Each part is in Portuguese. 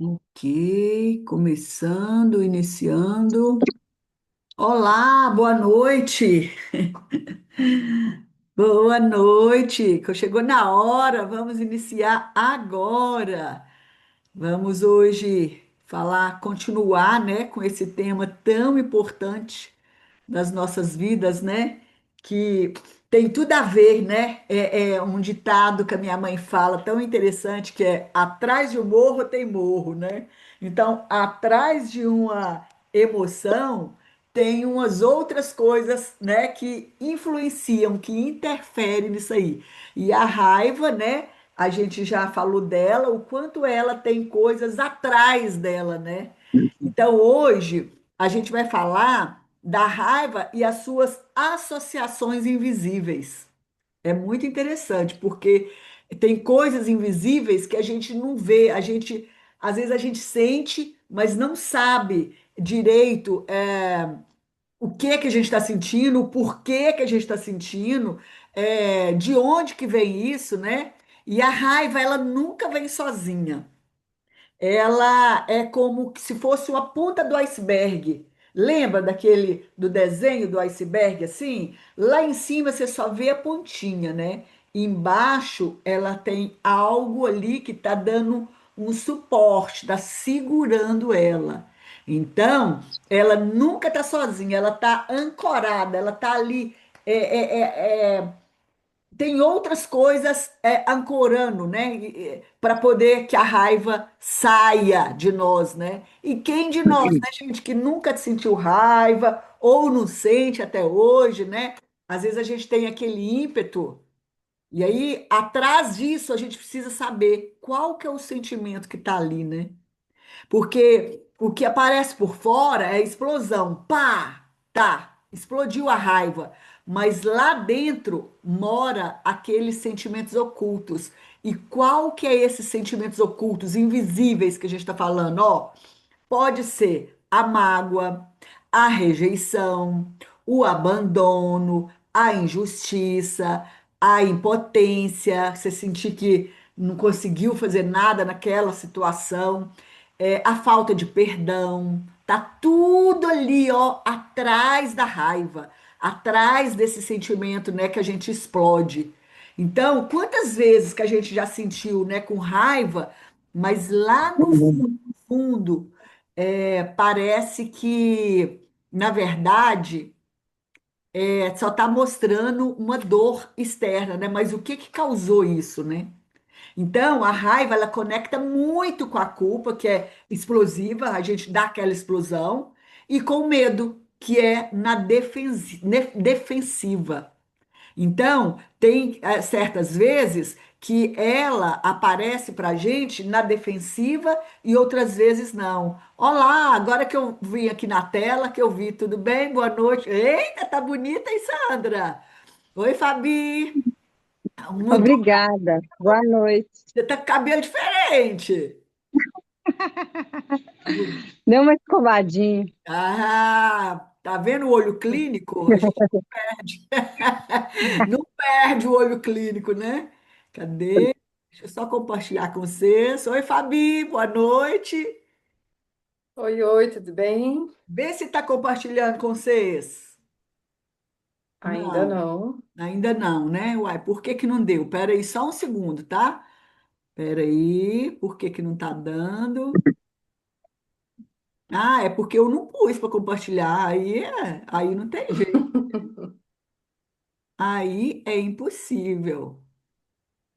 Ok, começando, iniciando. Olá, boa noite. Boa noite. Chegou na hora, vamos iniciar agora. Vamos hoje falar, continuar, né, com esse tema tão importante das nossas vidas, né? Que tem tudo a ver, né? É um ditado que a minha mãe fala tão interessante que é atrás de um morro tem morro, né? Então, atrás de uma emoção tem umas outras coisas, né, que influenciam, que interferem nisso aí. E a raiva, né? A gente já falou dela, o quanto ela tem coisas atrás dela, né? Então, hoje a gente vai falar da raiva e as suas associações invisíveis. É muito interessante, porque tem coisas invisíveis que a gente não vê, às vezes a gente sente, mas não sabe direito o que que a gente está sentindo, o porquê que a gente está sentindo, de onde que vem isso, né? E a raiva, ela nunca vem sozinha. Ela é como se fosse uma ponta do iceberg. Lembra daquele do desenho do iceberg assim? Lá em cima você só vê a pontinha, né? Embaixo ela tem algo ali que está dando um suporte, está segurando ela. Então, ela nunca está sozinha, ela está ancorada, ela está ali tem outras coisas ancorando, né? Para poder que a raiva saia de nós, né? E quem de nós, né, gente, que nunca sentiu raiva ou não sente até hoje, né? Às vezes a gente tem aquele ímpeto, e aí atrás disso a gente precisa saber qual que é o sentimento que está ali, né? Porque o que aparece por fora é explosão. Pá! Tá, explodiu a raiva. Mas lá dentro mora aqueles sentimentos ocultos. E qual que é esses sentimentos ocultos, invisíveis que a gente está falando? Ó, pode ser a mágoa, a rejeição, o abandono, a injustiça, a impotência, você sentir que não conseguiu fazer nada naquela situação, a falta de perdão, tá tudo ali, ó, atrás da raiva, atrás desse sentimento, né, que a gente explode. Então, quantas vezes que a gente já sentiu, né, com raiva, mas lá no fundo, parece que, na verdade, só está mostrando uma dor externa, né? Mas o que que causou isso, né? Então, a raiva, ela conecta muito com a culpa, que é explosiva, a gente dá aquela explosão, e com o medo, que é na defensiva. Então, tem certas vezes que ela aparece para a gente na defensiva e outras vezes não. Olá, agora que eu vim aqui na tela, que eu vi, tudo bem? Boa noite. Eita, tá bonita, hein, Sandra? Oi, Fabi. Mudou, Obrigada. Boa noite. você tá com cabelo diferente. Deu uma escovadinha. Ah, tá vendo o olho clínico? A gente não perde. Não perde o olho clínico, né? Cadê? Deixa eu só compartilhar com vocês. Oi, Fabi, boa noite. Oi, oi, tudo bem? Vê se está compartilhando com vocês. Ainda Não, não. ainda não, né? Uai, por que que não deu? Pera aí, só um segundo, tá? Pera aí, por que que não tá dando? Ah, é porque eu não pus para compartilhar. Aí não tem jeito. Aí é impossível.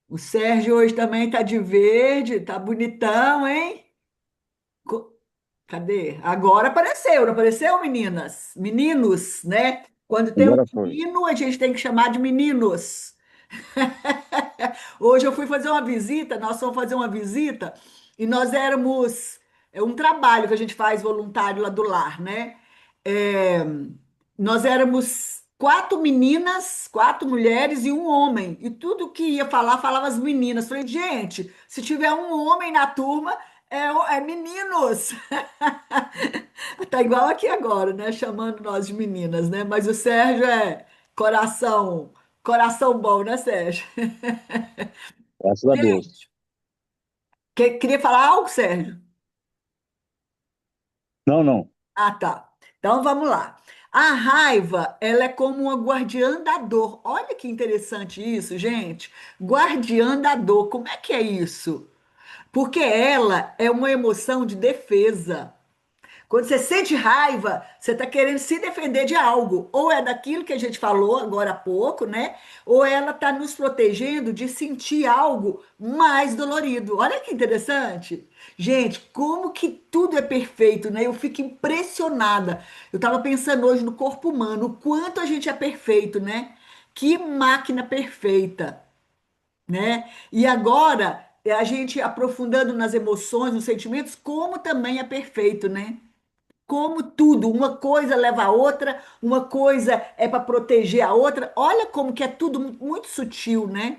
O Sérgio hoje também tá de verde, tá bonitão, hein? Co- Cadê? Agora apareceu, não apareceu, meninas? Meninos, né? Quando tem um Agora foi. menino, a gente tem que chamar de meninos. Hoje eu fui fazer uma visita, nós fomos fazer uma visita e nós éramos, um trabalho que a gente faz voluntário lá do lar, né? É, nós éramos quatro meninas, quatro mulheres e um homem. E tudo que ia falar, falava as meninas. Falei, gente, se tiver um homem na turma, é meninos. Tá igual aqui agora, né? Chamando nós de meninas, né? Mas o Sérgio é coração, coração bom, né, Sérgio? Graças a Deus. Queria falar algo, Sérgio? Não, não. Ah, tá. Então vamos lá. A raiva, ela é como uma guardiã da dor. Olha que interessante isso, gente. Guardiã da dor. Como é que é isso? Porque ela é uma emoção de defesa. Quando você sente raiva, você está querendo se defender de algo. Ou é daquilo que a gente falou agora há pouco, né? Ou ela está nos protegendo de sentir algo mais dolorido. Olha que interessante. Gente, como que tudo é perfeito, né? Eu fico impressionada. Eu estava pensando hoje no corpo humano, o quanto a gente é perfeito, né? Que máquina perfeita, né? E agora, a gente aprofundando nas emoções, nos sentimentos, como também é perfeito, né? Como tudo, uma coisa leva a outra, uma coisa é para proteger a outra. Olha como que é tudo muito sutil, né?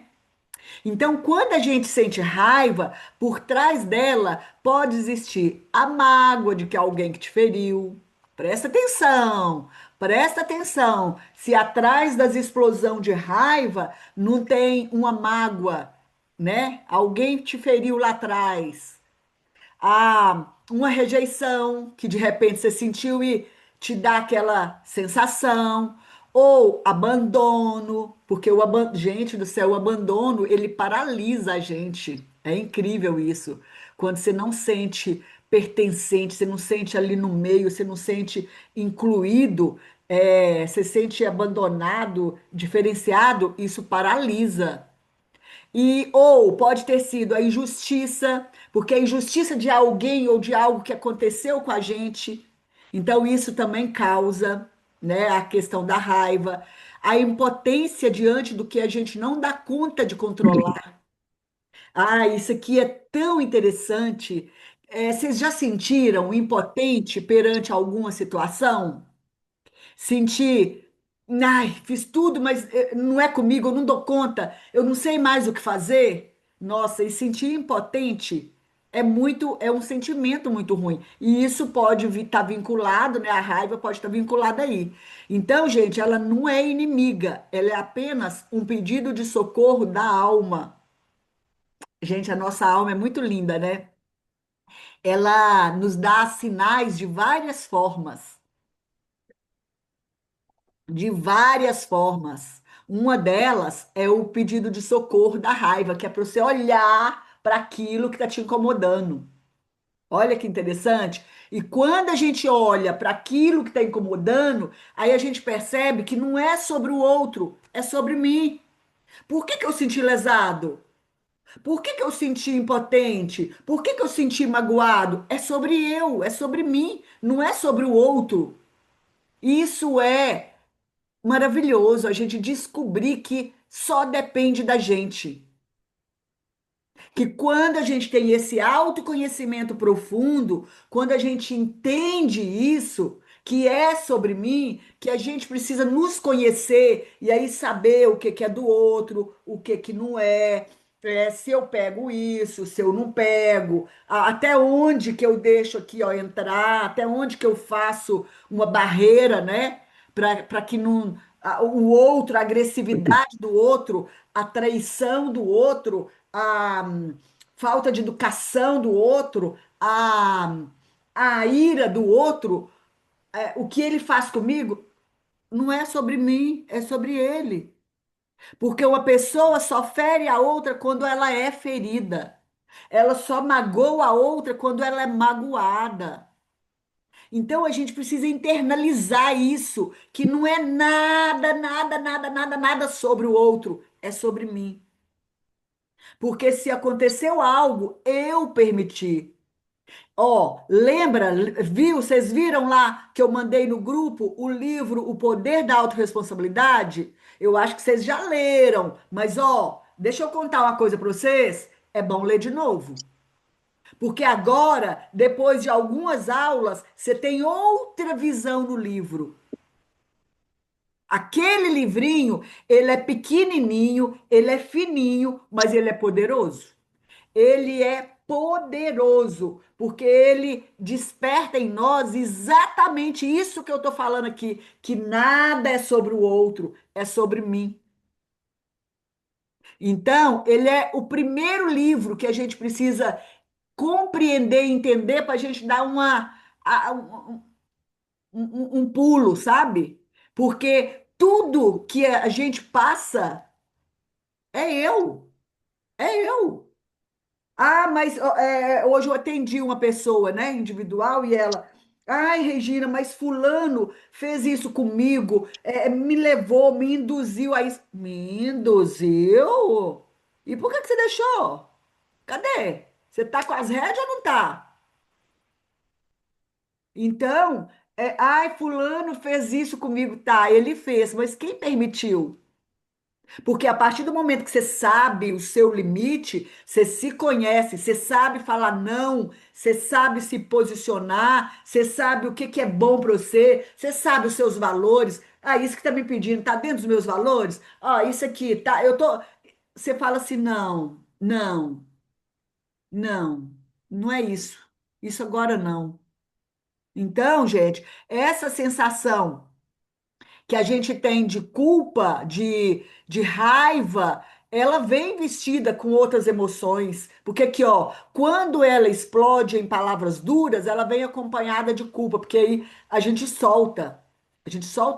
Então, quando a gente sente raiva, por trás dela pode existir a mágoa de que alguém que te feriu. Presta atenção, presta atenção. Se atrás das explosão de raiva não tem uma mágoa, né? Alguém te feriu lá atrás, uma rejeição que de repente você sentiu e te dá aquela sensação, ou abandono, porque gente do céu, o abandono, ele paralisa a gente. É incrível isso. Quando você não sente pertencente, você não sente ali no meio, você não sente incluído, você sente abandonado, diferenciado, isso paralisa. E ou pode ter sido a injustiça, porque a injustiça de alguém ou de algo que aconteceu com a gente. Então isso também causa, né, a questão da raiva, a impotência diante do que a gente não dá conta de controlar. Ah, isso aqui é tão interessante. Vocês já sentiram impotente perante alguma situação? Sentir, ai, fiz tudo, mas não é comigo, eu não dou conta, eu não sei mais o que fazer. Nossa, e sentir impotente é um sentimento muito ruim. E isso pode estar vinculado, né? A raiva pode estar vinculada aí. Então, gente, ela não é inimiga, ela é apenas um pedido de socorro da alma. Gente, a nossa alma é muito linda, né? Ela nos dá sinais de várias formas. De várias formas. Uma delas é o pedido de socorro da raiva, que é para você olhar para aquilo que está te incomodando. Olha que interessante. E quando a gente olha para aquilo que está incomodando, aí a gente percebe que não é sobre o outro, é sobre mim. Por que que eu senti lesado? Por que que eu senti impotente? Por que que eu senti magoado? É sobre eu, é sobre mim, não é sobre o outro. Isso é maravilhoso a gente descobrir que só depende da gente. Que quando a gente tem esse autoconhecimento profundo, quando a gente entende isso, que é sobre mim, que a gente precisa nos conhecer e aí saber o que que é do outro, o que que não é, se eu pego isso, se eu não pego, até onde que eu deixo aqui, ó, entrar, até onde que eu faço uma barreira, né? Para que não, o outro, a agressividade do outro, a traição do outro, a falta de educação do outro, a ira do outro, o que ele faz comigo não é sobre mim, é sobre ele. Porque uma pessoa só fere a outra quando ela é ferida. Ela só magoa a outra quando ela é magoada. Então a gente precisa internalizar isso, que não é nada, nada, nada, nada, nada sobre o outro, é sobre mim. Porque se aconteceu algo, eu permiti. Ó, lembra, viu? Vocês viram lá que eu mandei no grupo o livro O Poder da Autorresponsabilidade? Eu acho que vocês já leram, mas ó, deixa eu contar uma coisa para vocês. É bom ler de novo. Porque agora, depois de algumas aulas, você tem outra visão no livro. Aquele livrinho, ele é pequenininho, ele é fininho, mas ele é poderoso. Ele é poderoso, porque ele desperta em nós exatamente isso que eu estou falando aqui, que nada é sobre o outro, é sobre mim. Então, ele é o primeiro livro que a gente precisa compreender e entender para a gente dar uma um pulo, sabe? Porque tudo que a gente passa é eu, é eu. Ah, mas ó, hoje eu atendi uma pessoa, né, individual, e ela, ai, Regina, mas fulano fez isso comigo, me levou, me induziu a isso. Me induziu? E por que que você deixou? Cadê? Você tá com as rédeas ou não tá? Então, ai, fulano fez isso comigo, tá, ele fez, mas quem permitiu? Porque a partir do momento que você sabe o seu limite, você se conhece, você sabe falar não, você sabe se posicionar, você sabe o que que é bom para você, você sabe os seus valores. Ah, isso que tá me pedindo, tá dentro dos meus valores? Ah, isso aqui, tá, eu tô. Você fala assim, não, não, não, não é isso. Isso agora não. Então, gente, essa sensação que a gente tem de culpa, de raiva, ela vem vestida com outras emoções. Porque aqui, ó, quando ela explode em palavras duras, ela vem acompanhada de culpa, porque aí a gente solta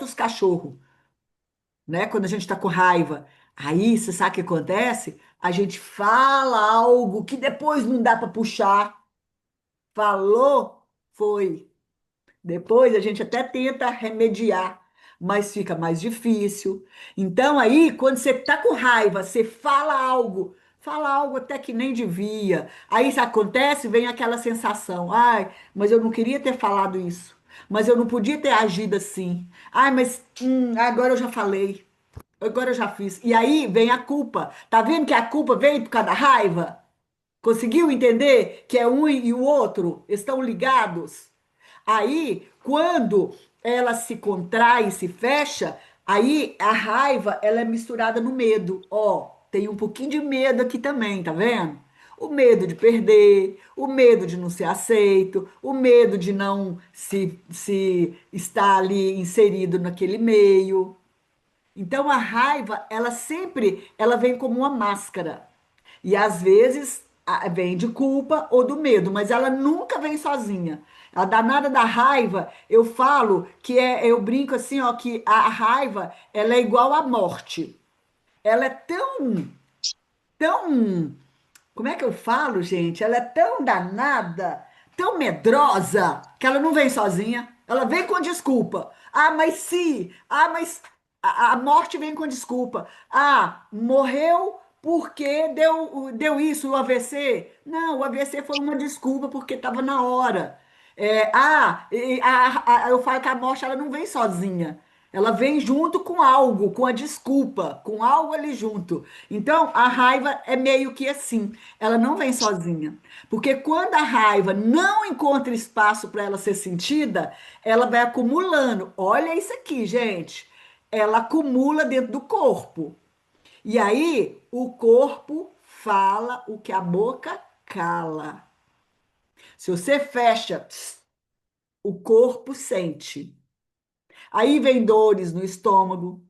os cachorros, né? Quando a gente tá com raiva. Aí, você sabe o que acontece? A gente fala algo que depois não dá para puxar. Falou, foi. Depois a gente até tenta remediar, mas fica mais difícil. Então aí, quando você tá com raiva, você fala algo até que nem devia. Aí isso acontece, vem aquela sensação: ai, mas eu não queria ter falado isso. Mas eu não podia ter agido assim. Ai, mas agora eu já falei. Agora eu já fiz. E aí vem a culpa. Tá vendo que a culpa vem por causa da raiva? Conseguiu entender que é um e o outro estão ligados? Aí, quando ela se contrai e se fecha, aí a raiva ela é misturada no medo. Ó, tem um pouquinho de medo aqui também, tá vendo? O medo de perder, o medo de não ser aceito, o medo de não se estar ali inserido naquele meio. Então a raiva, ela vem como uma máscara. E às vezes vem de culpa ou do medo, mas ela nunca vem sozinha. A danada da raiva, eu falo que eu brinco assim, ó, que a raiva, ela é igual à morte. Ela é tão como é que eu falo, gente? Ela é tão danada, tão medrosa, que ela não vem sozinha. Ela vem com desculpa. Ah, mas se. Ah, mas a morte vem com desculpa. Ah, morreu porque deu isso, o AVC. Não, o AVC foi uma desculpa porque estava na hora. Eu falo que a morte ela não vem sozinha. Ela vem junto com algo, com a desculpa, com algo ali junto. Então, a raiva é meio que assim, ela não vem sozinha. Porque quando a raiva não encontra espaço para ela ser sentida, ela vai acumulando. Olha isso aqui, gente. Ela acumula dentro do corpo. E aí, o corpo fala o que a boca cala. Se você fecha, o corpo sente. Aí vem dores no estômago,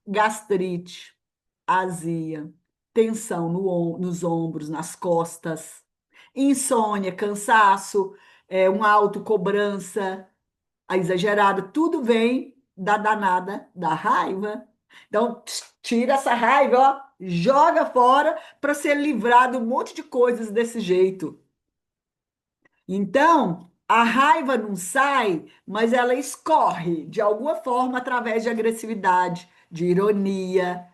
gastrite, azia, tensão nos ombros, nas costas, insônia, cansaço, uma autocobrança exagerada, tudo vem da danada da raiva. Então, tira essa raiva, ó, joga fora para ser livrado de um monte de coisas desse jeito. Então, a raiva não sai, mas ela escorre de alguma forma através de agressividade, de ironia,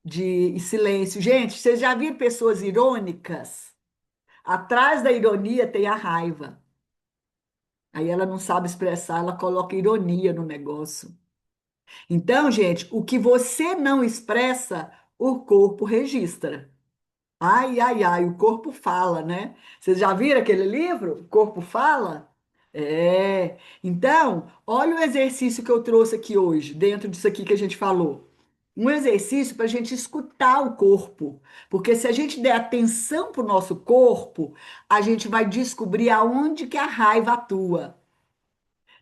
de silêncio. Gente, vocês já viram pessoas irônicas? Atrás da ironia tem a raiva. Aí ela não sabe expressar, ela coloca ironia no negócio. Então, gente, o que você não expressa, o corpo registra. Ai, ai, ai, o corpo fala, né? Vocês já viram aquele livro? O corpo fala? É. Então, olha o exercício que eu trouxe aqui hoje, dentro disso aqui que a gente falou. Um exercício para a gente escutar o corpo. Porque se a gente der atenção para o nosso corpo, a gente vai descobrir aonde que a raiva atua.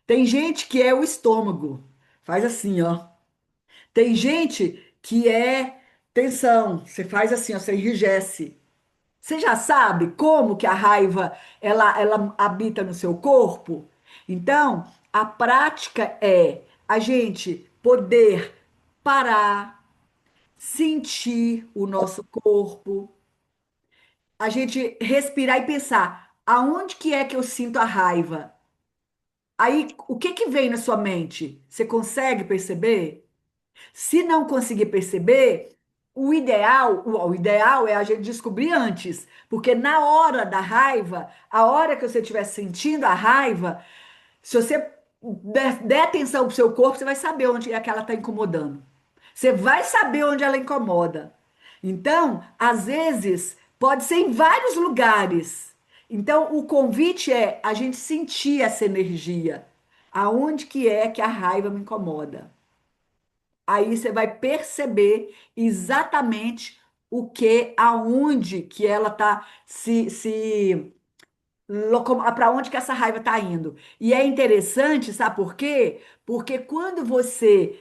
Tem gente que é o estômago. Faz assim, ó. Tem gente que é tensão. Você faz assim, ó, você enrijece. Você já sabe como que a raiva ela habita no seu corpo? Então, a prática é a gente poder parar, sentir o nosso corpo, a gente respirar e pensar, aonde que é que eu sinto a raiva? Aí, o que que vem na sua mente? Você consegue perceber? Se não conseguir perceber, o ideal é a gente descobrir antes, porque na hora da raiva, a hora que você estiver sentindo a raiva, se você der atenção pro seu corpo, você vai saber onde é que ela está incomodando. Você vai saber onde ela incomoda. Então, às vezes, pode ser em vários lugares. Então, o convite é a gente sentir essa energia. Aonde que é que a raiva me incomoda? Aí você vai perceber exatamente aonde que ela está se para onde que essa raiva está indo. E é interessante, sabe por quê? Porque quando você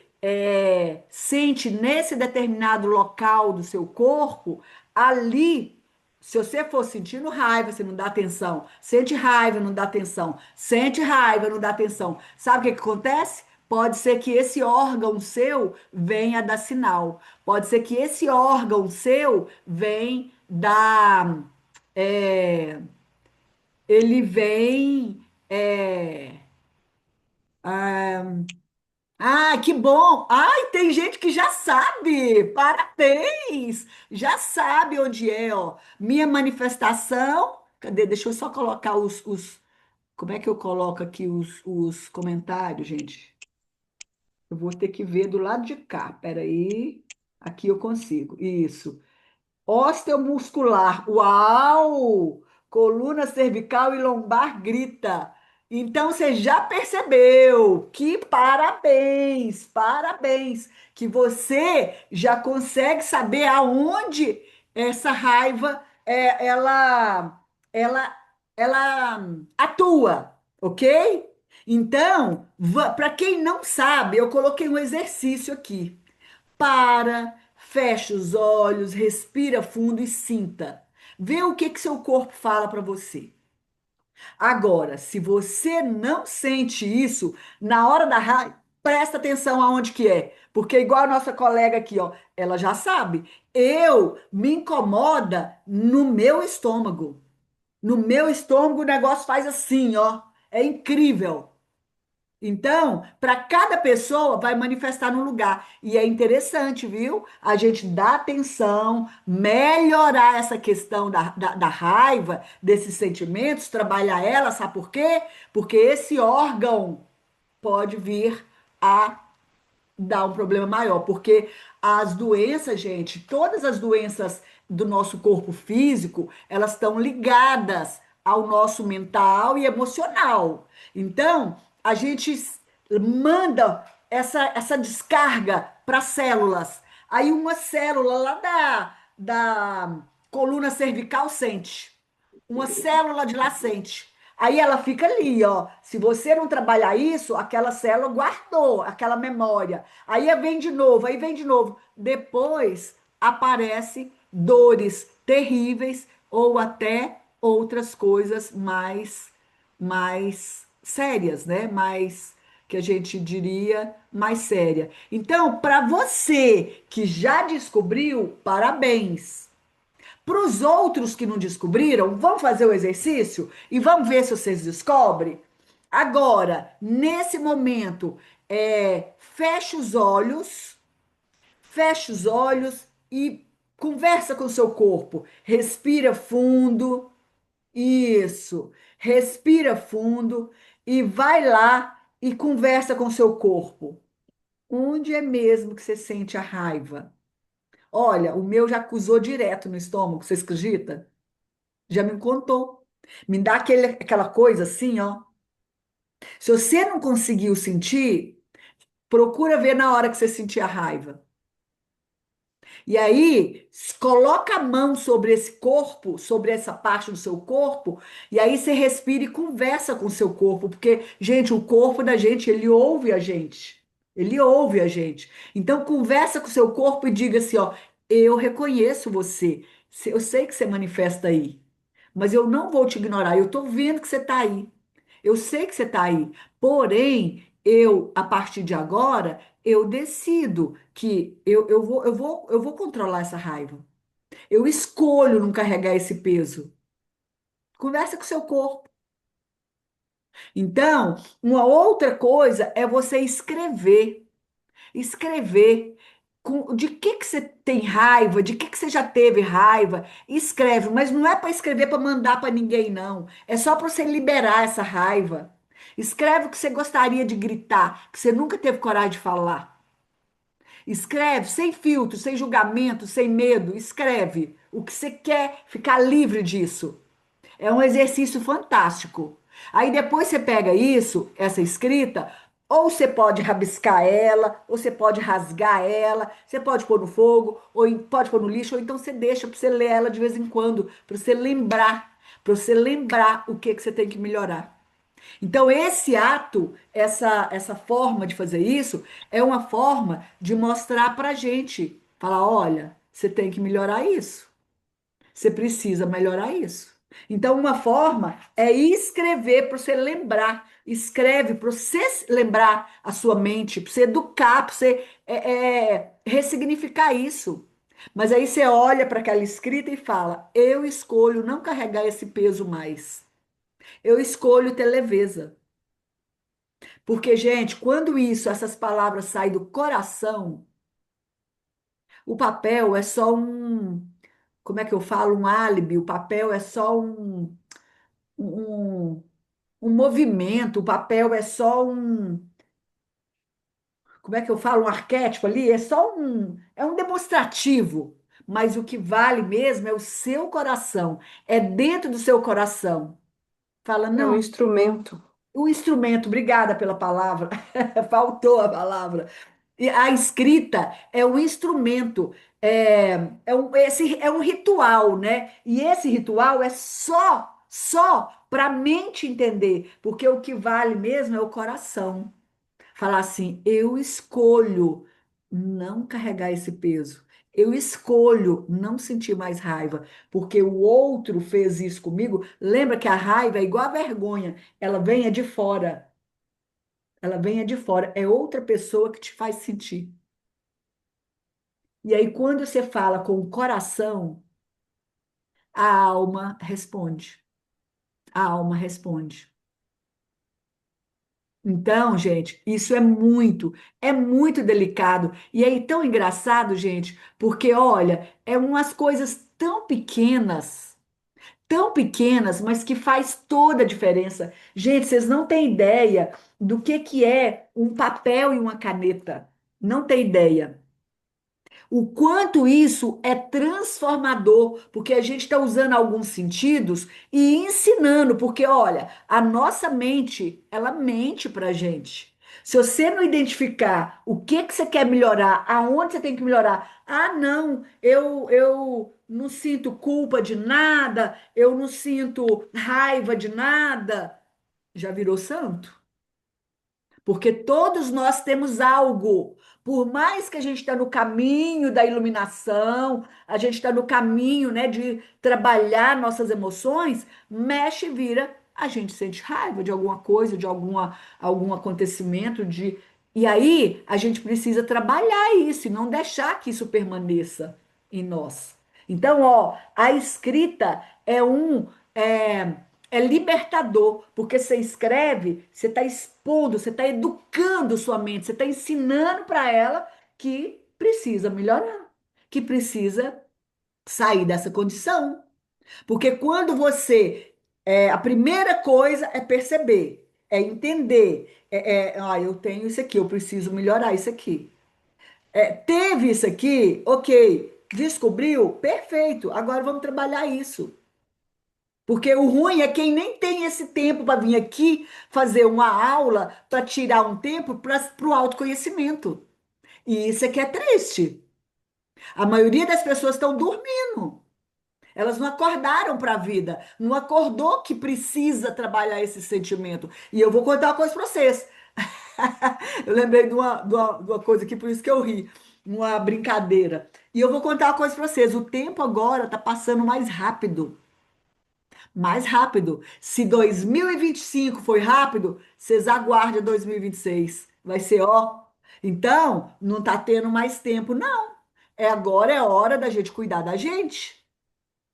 sente nesse determinado local do seu corpo, ali, se você for sentindo raiva, você não dá atenção. Sente raiva, não dá atenção. Sente raiva, não dá atenção. Sabe o que que acontece? Pode ser que esse órgão seu venha dar sinal. Pode ser que esse órgão seu venha dar. é, ele vem. Que bom! Ai, tem gente que já sabe! Parabéns! Já sabe onde é, ó. Minha manifestação. Cadê? Deixa eu só colocar como é que eu coloco aqui os comentários, gente? Eu vou ter que ver do lado de cá. Peraí. Aqui eu consigo. Isso. Osteomuscular. Uau! Coluna cervical e lombar grita. Então você já percebeu que parabéns, parabéns, que você já consegue saber aonde essa raiva ela ela atua, ok? Então, para quem não sabe, eu coloquei um exercício aqui. Para, fecha os olhos, respira fundo e sinta. Vê o que que seu corpo fala para você. Agora, se você não sente isso, na hora da raiva, presta atenção aonde que é. Porque igual a nossa colega aqui, ó, ela já sabe. Eu me incomoda no meu estômago. No meu estômago o negócio faz assim, ó. É incrível. Então, para cada pessoa vai manifestar num lugar. E é interessante, viu? A gente dar atenção, melhorar essa questão da raiva, desses sentimentos, trabalhar ela, sabe por quê? Porque esse órgão pode vir a dá um problema maior, porque as doenças, gente, todas as doenças do nosso corpo físico, elas estão ligadas ao nosso mental e emocional. Então, a gente manda essa descarga para células. Aí uma célula lá da coluna cervical sente. Uma célula de lá sente. Aí ela fica ali, ó. Se você não trabalhar isso, aquela célula guardou aquela memória. Aí vem de novo, aí vem de novo. Depois aparecem dores terríveis ou até outras coisas mais sérias, né? Mais que a gente diria mais séria. Então, para você que já descobriu, parabéns. Para os outros que não descobriram, vamos fazer o exercício e vamos ver se vocês descobrem. Agora, nesse momento, feche os olhos e conversa com o seu corpo. Respira fundo. Isso. Respira fundo e vai lá e conversa com o seu corpo. Onde é mesmo que você sente a raiva? Olha, o meu já acusou direto no estômago, você acredita? Já me contou. Me dá aquela coisa assim, ó. Se você não conseguiu sentir, procura ver na hora que você sentir a raiva. E aí, coloca a mão sobre esse corpo, sobre essa parte do seu corpo, e aí você respira e conversa com o seu corpo, porque, gente, o corpo da gente, ele ouve a gente. Ele ouve a gente. Então, conversa com o seu corpo e diga assim, ó, eu reconheço você. Eu sei que você manifesta aí, mas eu não vou te ignorar. Eu tô vendo que você tá aí. Eu sei que você está aí. Porém, eu, a partir de agora, eu decido que eu vou controlar essa raiva. Eu escolho não carregar esse peso. Conversa com o seu corpo. Então, uma outra coisa é você escrever. Escrever. De que você tem raiva, de que você já teve raiva, escreve, mas não é para escrever para mandar para ninguém, não. É só para você liberar essa raiva. Escreve o que você gostaria de gritar, que você nunca teve coragem de falar. Escreve sem filtro, sem julgamento, sem medo. Escreve o que você quer ficar livre disso. É um exercício fantástico. Aí depois você pega isso, essa escrita, ou você pode rabiscar ela, ou você pode rasgar ela, você pode pôr no fogo, pode pôr no lixo, ou então você deixa para você ler ela de vez em quando, para você lembrar o que que você tem que melhorar. Então, esse ato, essa forma de fazer isso, é uma forma de mostrar para a gente, falar, olha, você tem que melhorar isso. Você precisa melhorar isso. Então, uma forma é escrever para você lembrar. Escreve para você lembrar a sua mente, para você educar, para você ressignificar isso. Mas aí você olha para aquela escrita e fala: eu escolho não carregar esse peso mais. Eu escolho ter leveza. Porque, gente, quando essas palavras saem do coração, o papel é só como é que eu falo? Um álibi, o papel é só um, um movimento, o papel é só como é que eu falo? Um arquétipo ali, é um demonstrativo. Mas o que vale mesmo é o seu coração, é dentro do seu coração. Fala, É um não, instrumento. o instrumento, obrigada pela palavra, faltou a palavra. E a escrita é um instrumento, é um ritual, né? E esse ritual é só para a mente entender, porque o que vale mesmo é o coração. Falar assim, eu escolho não carregar esse peso. Eu escolho não sentir mais raiva, porque o outro fez isso comigo. Lembra que a raiva é igual a vergonha, ela vem é de fora. Ela vem é de fora, é outra pessoa que te faz sentir. E aí, quando você fala com o coração, a alma responde. A alma responde. Então, gente, isso é muito delicado. E aí, tão engraçado, gente, porque olha, é umas coisas tão pequenas, mas que faz toda a diferença. Gente, vocês não têm ideia do que é um papel e uma caneta. Não tem ideia. O quanto isso é transformador, porque a gente está usando alguns sentidos e ensinando, porque olha, a nossa mente, ela mente para a gente. Se você não identificar o que você quer melhorar, aonde você tem que melhorar, ah, não, eu não sinto culpa de nada, eu não sinto raiva de nada, já virou santo. Porque todos nós temos algo. Por mais que a gente está no caminho da iluminação, a gente está no caminho, né, de trabalhar nossas emoções, mexe e vira, a gente sente raiva de alguma coisa, de algum acontecimento, e aí a gente precisa trabalhar isso e não deixar que isso permaneça em nós. Então, ó, a escrita é, é libertador, porque você escreve, você está expondo, você está educando sua mente, você está ensinando para ela que precisa melhorar, que precisa sair dessa condição. Porque quando a primeira coisa é perceber, é entender, eu tenho isso aqui, eu preciso melhorar isso aqui. Teve isso aqui, ok, descobriu, perfeito, agora vamos trabalhar isso. Porque o ruim é quem nem tem esse tempo para vir aqui fazer uma aula para tirar um tempo para o autoconhecimento. E isso é que é triste. A maioria das pessoas estão dormindo. Elas não acordaram para a vida, não acordou que precisa trabalhar esse sentimento. E eu vou contar uma coisa para vocês. Eu lembrei de uma coisa aqui, por isso que eu ri. Uma brincadeira. E eu vou contar uma coisa para vocês. O tempo agora está passando mais rápido. mais rápido. Se 2025 foi rápido, vocês aguardem 2026. Vai ser, ó. Então, não tá tendo mais tempo, não. Agora é hora da gente cuidar da gente.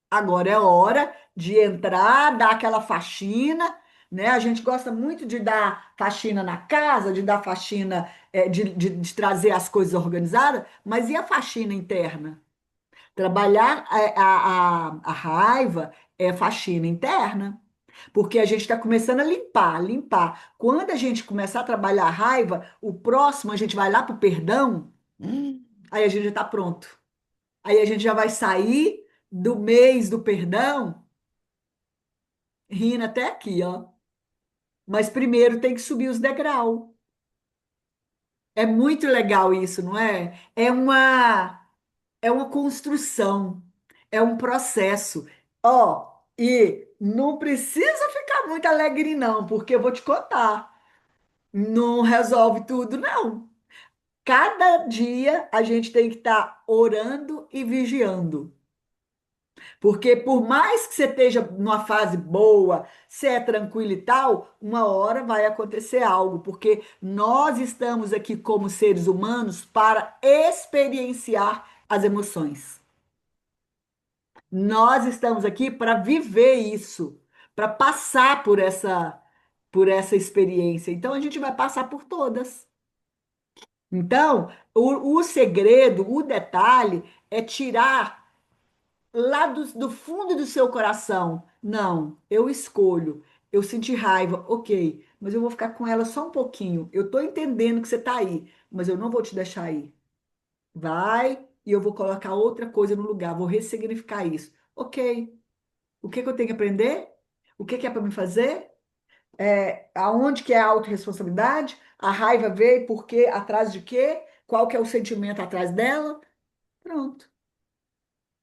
Agora é hora de entrar, dar aquela faxina, né? A gente gosta muito de dar faxina na casa, de dar faxina, de trazer as coisas organizadas, mas e a faxina interna? Trabalhar a raiva é faxina interna, porque a gente está começando a limpar, limpar. Quando a gente começar a trabalhar a raiva, o próximo a gente vai lá para o perdão, aí a gente já está pronto. Aí a gente já vai sair do mês do perdão rindo até aqui, ó. Mas primeiro tem que subir os degraus. É muito legal isso, não é? É uma construção, é um processo. Ó, e não precisa ficar muito alegre, não, porque eu vou te contar. Não resolve tudo, não. Cada dia a gente tem que estar orando e vigiando. Porque por mais que você esteja numa fase boa, se é tranquilo e tal, uma hora vai acontecer algo, porque nós estamos aqui como seres humanos para experienciar as emoções. Nós estamos aqui para viver isso, para passar por essa experiência. Então a gente vai passar por todas. Então, o segredo, o detalhe é tirar lá do fundo do seu coração. Não, eu escolho. Eu senti raiva, ok, mas eu vou ficar com ela só um pouquinho. Eu estou entendendo que você está aí, mas eu não vou te deixar aí. Vai e eu vou colocar outra coisa no lugar, vou ressignificar isso. Ok, o que que eu tenho que aprender? O que que é para me fazer? Aonde que é a autorresponsabilidade? A raiva veio por quê? Atrás de quê? Qual que é o sentimento atrás dela? Pronto.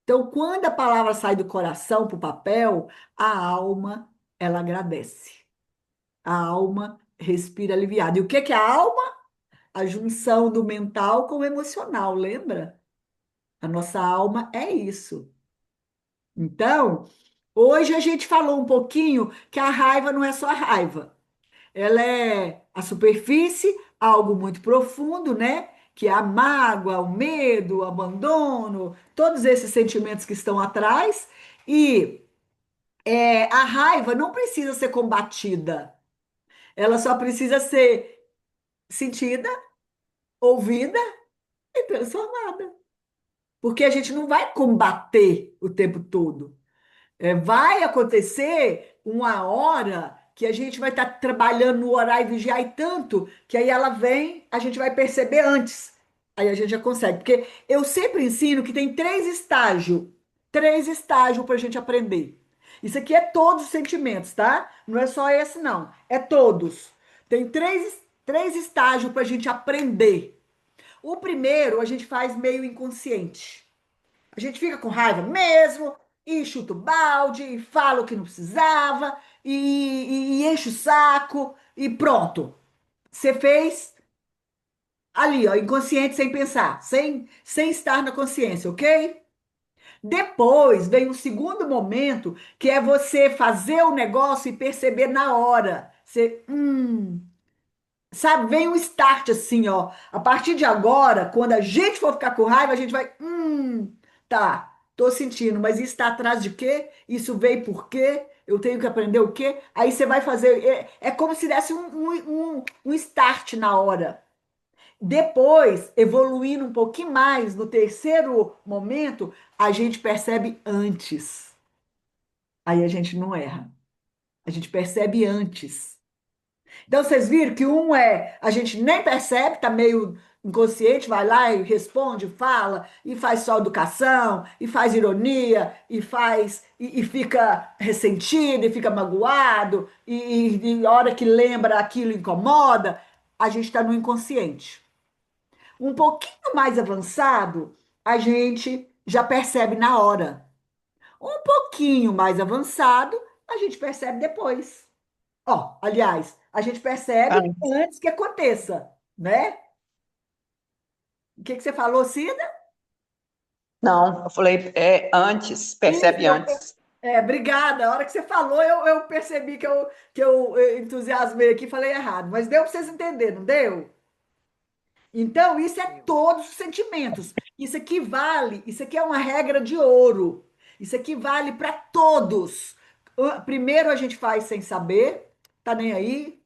Então, quando a palavra sai do coração para o papel, a alma, ela agradece. A alma respira aliviada. E o que que é a alma? A junção do mental com o emocional, lembra? A nossa alma é isso. Então, hoje a gente falou um pouquinho que a raiva não é só a raiva. Ela é a superfície, algo muito profundo, né? Que é a mágoa, o medo, o abandono, todos esses sentimentos que estão atrás. E a raiva não precisa ser combatida, ela só precisa ser sentida, ouvida e transformada. Porque a gente não vai combater o tempo todo. Vai acontecer uma hora que a gente vai estar trabalhando no orar e vigiar e tanto, que aí ela vem, a gente vai perceber antes. Aí a gente já consegue. Porque eu sempre ensino que tem três estágios para a gente aprender. Isso aqui é todos os sentimentos, tá? Não é só esse, não. É todos. Tem três estágios para a gente aprender. O primeiro a gente faz meio inconsciente. A gente fica com raiva mesmo, e chuta o balde, e fala o que não precisava, e enche o saco, e pronto. Você fez ali, ó, inconsciente, sem pensar, sem estar na consciência, ok? Depois vem um segundo momento, que é você fazer o negócio e perceber na hora. Sabe, vem um start assim, ó. A partir de agora, quando a gente for ficar com raiva, a gente vai, tá, tô sentindo, mas isso está atrás de quê? Isso veio por quê? Eu tenho que aprender o quê? Aí você vai fazer, é como se desse um start na hora. Depois, evoluindo um pouquinho mais, no terceiro momento, a gente percebe antes. Aí a gente não erra. A gente percebe antes. Então, vocês viram que a gente nem percebe, tá meio inconsciente, vai lá e responde, fala, e faz só educação, e faz ironia, e fica ressentido, e fica magoado, e a hora que lembra aquilo incomoda, a gente está no inconsciente. Um pouquinho mais avançado, a gente já percebe na hora. Um pouquinho mais avançado, a gente percebe depois. Ó, aliás, a gente percebe Antes. antes que aconteça, né? O que que você falou, Cida? Não, eu falei antes, Isso, percebe eu, antes. Obrigada. A hora que você falou, eu percebi que eu entusiasmei aqui e falei errado. Mas deu para vocês entenderem, não deu? Então, isso é todos os sentimentos. Isso aqui é uma regra de ouro. Isso aqui vale para todos. Primeiro a gente faz sem saber, tá nem aí,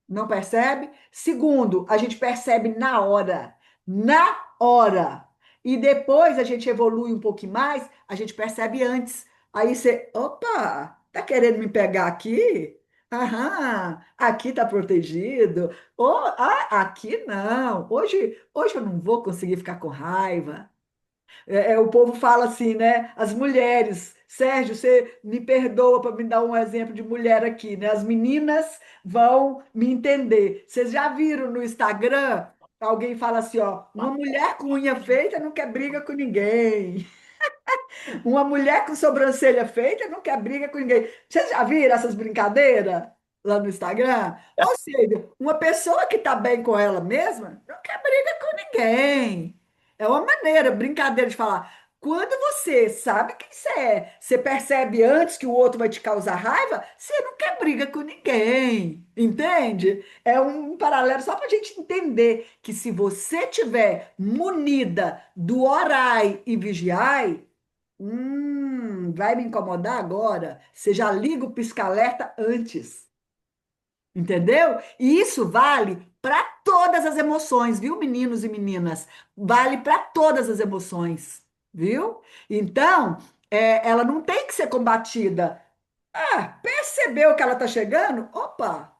não percebe. Segundo, a gente percebe na hora. Na hora. E depois a gente evolui um pouquinho mais, a gente percebe antes. Aí você, opa, tá querendo me pegar aqui? Aham, aqui tá protegido. Aqui não. Hoje eu não vou conseguir ficar com raiva. O povo fala assim, né? As mulheres, Sérgio, você me perdoa para me dar um exemplo de mulher aqui, né? As meninas vão me entender. Vocês já viram no Instagram? Alguém fala assim, ó, uma mulher com unha feita não quer briga com ninguém. Uma mulher com sobrancelha feita não quer briga com ninguém. Vocês já viram essas brincadeiras lá no Instagram? Ou seja, uma pessoa que está bem com ela mesma não quer briga com ninguém. É uma maneira, brincadeira de falar. Quando você sabe quem você é, você percebe antes que o outro vai te causar raiva, você não quer briga com ninguém. Entende? É um paralelo só para a gente entender que se você tiver munida do orai e vigiai, vai me incomodar agora? Você já liga o pisca-alerta antes, entendeu? E isso vale para todas as emoções, viu, meninos e meninas? Vale para todas as emoções, viu? Então, ela não tem que ser combatida. Ah, percebeu que ela está chegando? Opa!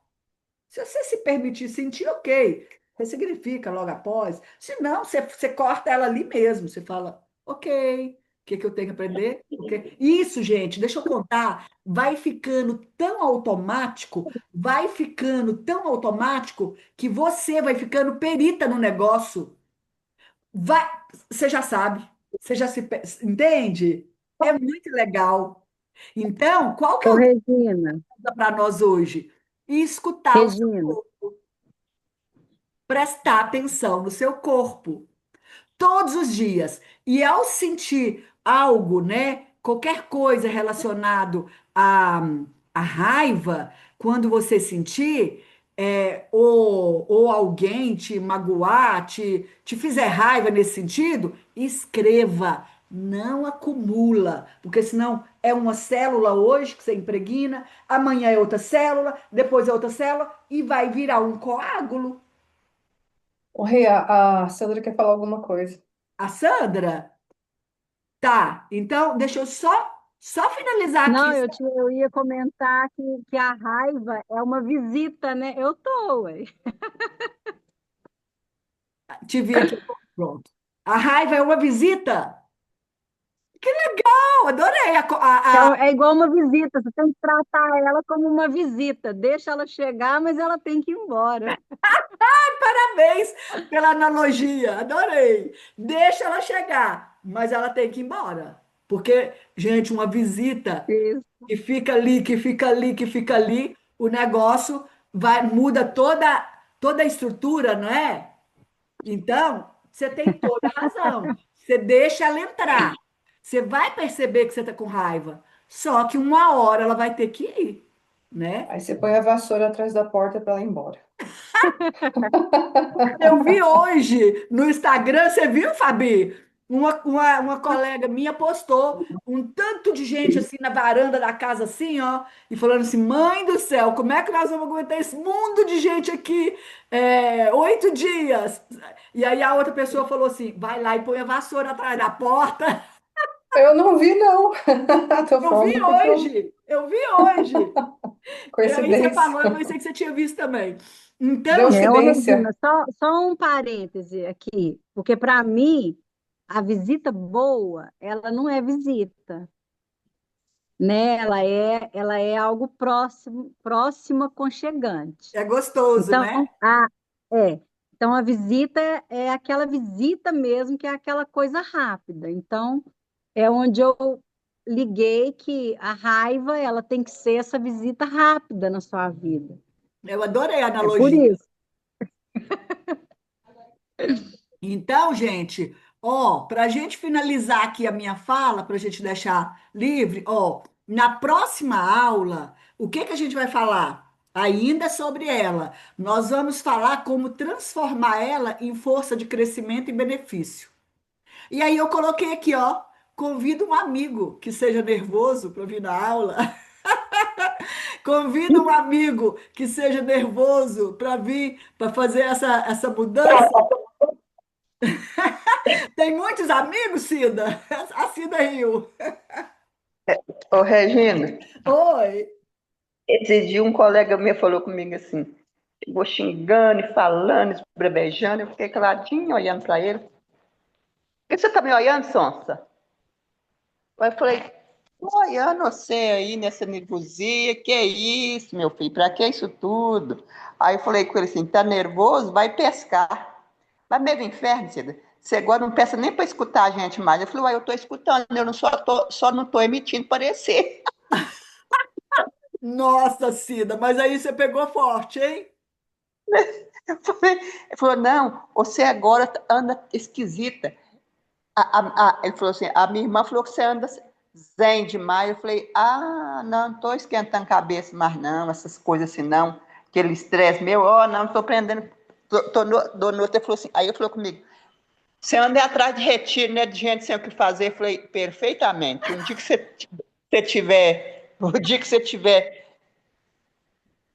Se você se permitir sentir, ok. Ressignifica logo após. Se não, você corta ela ali mesmo. Você fala, ok, o que que eu tenho que aprender? Ok. Isso, gente, deixa eu contar. Vai ficando tão automático que você vai ficando perita no negócio. Vai, você já sabe, você já entende? É muito legal. Então, qual que é Ô, o Regina, para nós hoje? Escutar o seu Regina, corpo, prestar atenção no seu corpo todos os dias. E ao sentir algo, né, qualquer coisa relacionado à raiva, quando você sentir, ou alguém te magoar, te fizer raiva nesse sentido, escreva. Não acumula, porque senão é uma célula hoje que você impregna, amanhã é outra célula, depois é outra célula e vai virar um coágulo. O Rei, a Sandra quer falar alguma coisa. A Sandra. Tá, então deixa eu só finalizar aqui. não, eu ia comentar que a raiva é uma visita, né? Eu tô, ué. Te vi aqui. Pronto. A raiva é uma visita. Que legal, adorei. É igual uma visita, você tem que tratar ela como uma visita. Deixa ela chegar, mas ela tem que ir embora. Parabéns pela analogia, adorei. Deixa ela chegar, mas ela tem que ir embora. Porque, gente, uma visita Isso. que fica ali, que fica ali, que fica ali, o negócio muda toda a estrutura, não é? Então, você tem toda a razão. Você deixa ela entrar. Você vai perceber que você está com raiva. Só que uma hora ela vai ter que ir, né? Aí você põe a vassoura atrás da porta para ela ir embora. Eu vi hoje no Instagram, você viu, Fabi? Uma colega minha postou um tanto de gente assim na varanda da casa, assim, ó, e falando assim: mãe do céu, como é que nós vamos aguentar esse mundo de gente aqui 8 dias? E aí a outra pessoa falou assim: vai lá e põe a vassoura atrás da porta. Eu não vi, não. Tô Eu vi falando porque eu... hoje, eu vi hoje. E aí você Coincidência. falou, eu pensei que você tinha visto também. Então, Deus Ô, Regina, coincidência. só um parêntese aqui, porque para mim, a visita boa, ela não é visita, né? Ela é algo próximo, próximo aconchegante. é gostoso, Então, né? a, é. Então, a visita é aquela visita mesmo, que é aquela coisa rápida. Então, é onde eu liguei que a raiva, ela tem que ser essa visita rápida na sua vida. Eu adorei a É por analogia. isso. Então, gente, ó, para a gente finalizar aqui a minha fala, para a gente deixar livre, ó, Na próxima aula, o que que a gente vai falar? Ainda sobre ela. Nós vamos falar como transformar ela em força de crescimento e benefício. E aí eu coloquei aqui, ó, convido um amigo que seja nervoso para vir na aula. Convida um amigo que seja nervoso para vir, para fazer essa mudança. Tem muitos amigos, Cida? A Cida riu. Ô, Regina, Oi. esse dia um colega meu falou comigo assim, chegou xingando e falando, esbravejando, eu fiquei caladinho olhando para ele. Por que você tá me olhando, sonsa? Aí eu falei, tô olhando você aí nessa nervosia, que é isso, meu filho, pra que isso tudo? Aí eu falei com ele assim, tá nervoso? Vai pescar. Vai mesmo inferno, Cida. Você agora não peça nem para escutar a gente mais. Eu falei, uai, eu tô escutando, eu não só não tô emitindo parecer. Nossa, Cida, mas aí você pegou forte, hein? Ele falou, não, você agora anda esquisita. Ele falou assim, a minha irmã falou que você anda zen demais. Eu falei, não, não tô esquentando cabeça mais não, essas coisas assim não. Aquele estresse meu, não, tô prendendo. Dona outra falou assim, aí ele falou comigo, você anda atrás de retiro, né, de gente sem o que fazer. Eu falei, perfeitamente. Um dia que você tiver, o dia que você tiver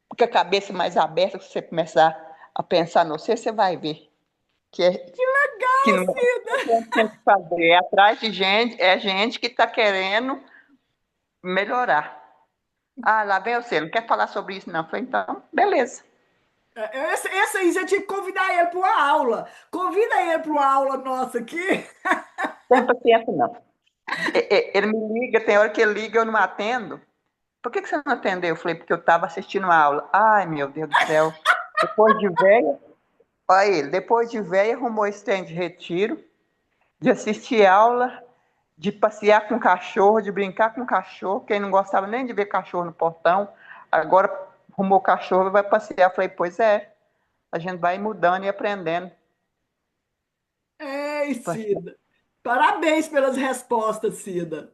com a cabeça mais aberta, que você começar a pensar no você vai ver que que não é gente que tem que fazer, é atrás de gente, é gente que está querendo melhorar. Lá vem você, não quer falar sobre isso, não? Eu falei, então, beleza. Essa aí você tinha que convidar ele para uma aula. Convida ele para uma aula nossa aqui. Não tem paciência, não. Ele me liga, tem hora que ele liga, eu não atendo. Por que você não atendeu? Eu falei, porque eu estava assistindo a aula. Ai, meu Deus do céu. Depois de velha, olha ele, depois de velha, arrumou esse trem de retiro, de assistir aula, de passear com cachorro, de brincar com cachorro. Quem não gostava nem de ver cachorro no portão, agora arrumou cachorro e vai passear. Eu falei, pois é, a gente vai mudando e aprendendo. Ei, Cida. Parabéns pelas respostas, Cida.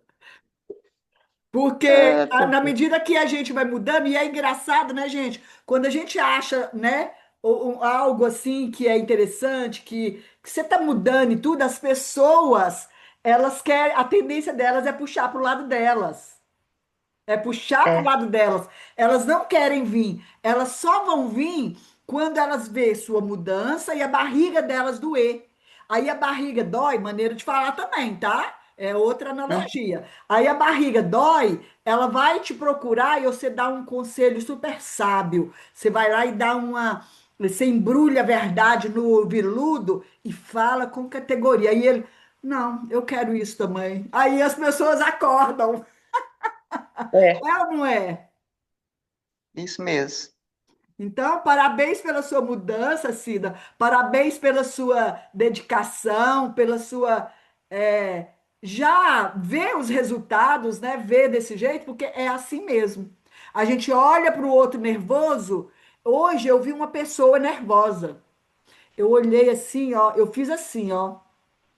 Porque É, na medida que a gente vai mudando, e é engraçado, né, gente? Quando a gente acha, né, algo assim que é interessante, que você tá mudando e tudo, as pessoas, elas querem, a tendência delas é puxar para o lado delas. É puxar para o é, lado delas. Elas não querem vir. Elas só vão vir quando elas vê sua mudança e a barriga delas doer. Aí a barriga dói, maneira de falar também, tá? É outra analogia. Aí a barriga dói, ela vai te procurar e você dá um conselho super sábio. Você vai lá e dá uma. Você embrulha a verdade no viludo e fala com categoria. Aí ele, não, eu quero isso também. Aí as pessoas acordam. é, É ou não é? isso mesmo. Então, parabéns pela sua mudança, Cida. Parabéns pela sua dedicação, pela sua. é, Já ver os resultados, né? Ver desse jeito, porque é assim mesmo. A gente olha para o outro nervoso. Hoje eu vi uma pessoa nervosa. Eu olhei assim, ó. Eu fiz assim, ó.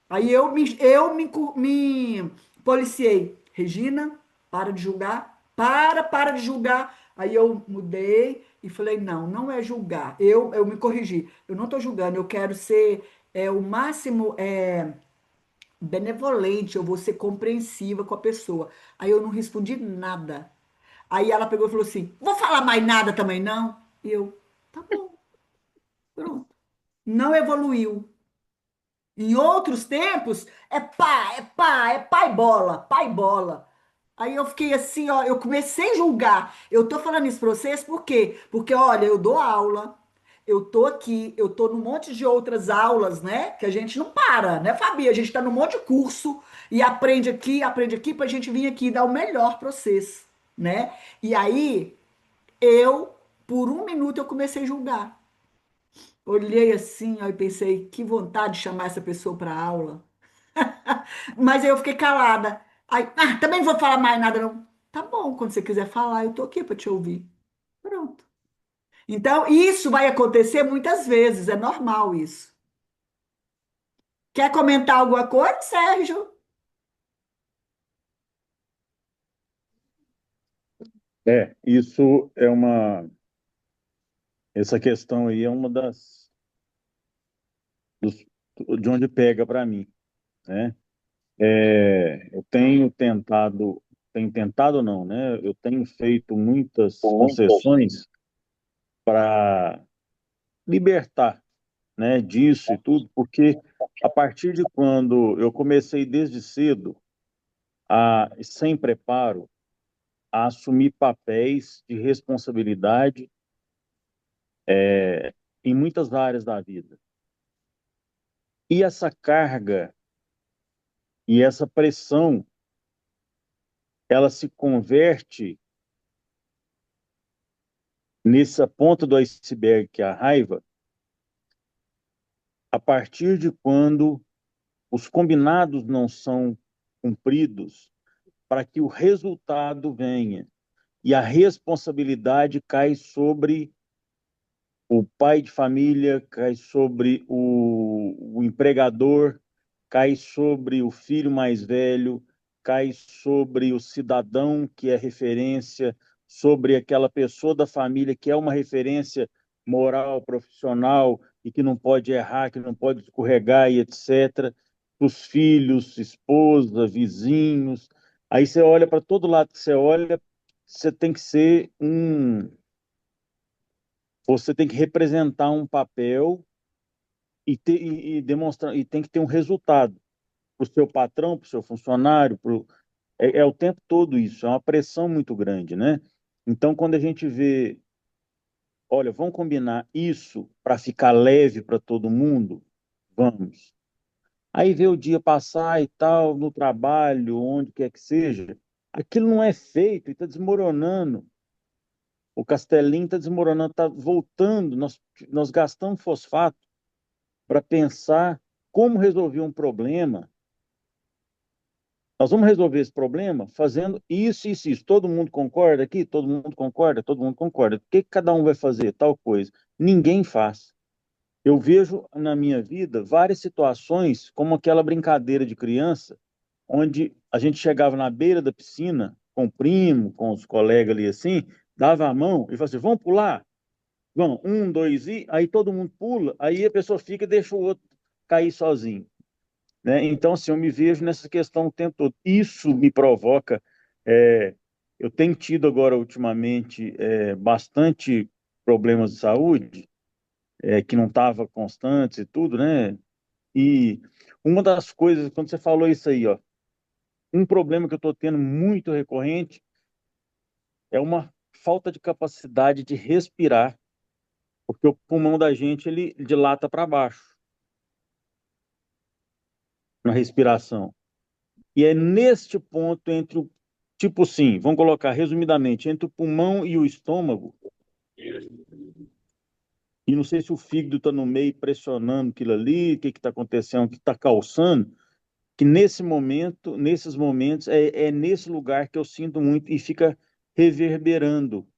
Aí me policiei. Regina, para de julgar. Para de julgar. Aí eu mudei e falei, não, não é julgar. Eu me corrigi. Eu não estou julgando, eu quero ser o máximo benevolente, eu vou ser compreensiva com a pessoa. Aí eu não respondi nada. Aí ela pegou e falou assim, vou falar mais nada também, não? E eu, tá bom, pronto. Não evoluiu. Em outros tempos, é pai bola, pai bola. Aí eu fiquei assim, ó, eu comecei a julgar. Eu tô falando isso pra vocês por quê? Porque, olha, eu dou aula, eu tô aqui, eu tô num monte de outras aulas, né? Que a gente não para, né, Fabi? A gente tá num monte de curso e aprende aqui pra gente vir aqui dar o melhor pra vocês, né? E aí, eu, por um minuto, eu comecei a julgar. Olhei assim, ó, e pensei, que vontade de chamar essa pessoa para aula. Mas aí eu fiquei calada. Aí, também não vou falar mais nada, não. Tá bom, quando você quiser falar, eu tô aqui para te ouvir. Pronto. Então, isso vai acontecer muitas vezes, é normal isso. Quer comentar alguma coisa, Sérgio? Isso é essa questão aí é uma dos, de onde pega para mim, né? Eu tenho tentado não, né? Eu tenho feito muitas concessões para libertar, né, disso e tudo, porque a partir de quando eu comecei desde cedo sem preparo, a assumir papéis de responsabilidade em muitas áreas da vida. E essa carga e essa pressão, ela se converte nessa ponta do iceberg, que é a raiva, a partir de quando os combinados não são cumpridos para que o resultado venha. E a responsabilidade cai sobre o pai de família, cai sobre o empregador, cai sobre o filho mais velho, cai sobre o cidadão que é referência, sobre aquela pessoa da família que é uma referência moral, profissional e que não pode errar, que não pode escorregar e etc. Os filhos, esposa, vizinhos. Aí você olha para todo lado que você olha, você tem que ser você tem que representar um papel e demonstrar e tem que ter um resultado para o seu patrão, para o seu funcionário, é o tempo todo isso, é uma pressão muito grande, né? Então, quando a gente vê, olha, vamos combinar isso para ficar leve para todo mundo, vamos. Aí vê o dia passar e tal, no trabalho, onde quer que seja, aquilo não é feito e está desmoronando. O castelinho está desmoronando, está voltando. Nós gastamos fosfato para pensar como resolver um problema. Nós vamos resolver esse problema fazendo isso, isso, isso. Todo mundo concorda aqui? Todo mundo concorda? Todo mundo concorda. O que cada um vai fazer? Tal coisa. Ninguém faz. Eu vejo na minha vida várias situações, como aquela brincadeira de criança, onde a gente chegava na beira da piscina, com o primo, com os colegas ali assim, dava a mão e falava assim: vamos pular? Vamos, um, dois, e aí todo mundo pula, aí a pessoa fica e deixa o outro cair sozinho, né? Então, assim, eu me vejo nessa questão o tempo todo. Isso me provoca. é, eu tenho tido agora, ultimamente, bastante problemas de saúde, que não estava constantes e tudo, né? E uma das coisas, quando você falou isso aí, ó, um problema que eu estou tendo muito recorrente é uma falta de capacidade de respirar, porque o pulmão da gente, ele dilata para baixo na respiração. E é neste ponto entre o, tipo assim, vamos colocar resumidamente, entre o pulmão e o estômago, e não sei se o fígado está no meio pressionando aquilo ali, o que está acontecendo, o que está calçando, que nesse momento, nesses momentos, é nesse lugar que eu sinto muito e fica reverberando,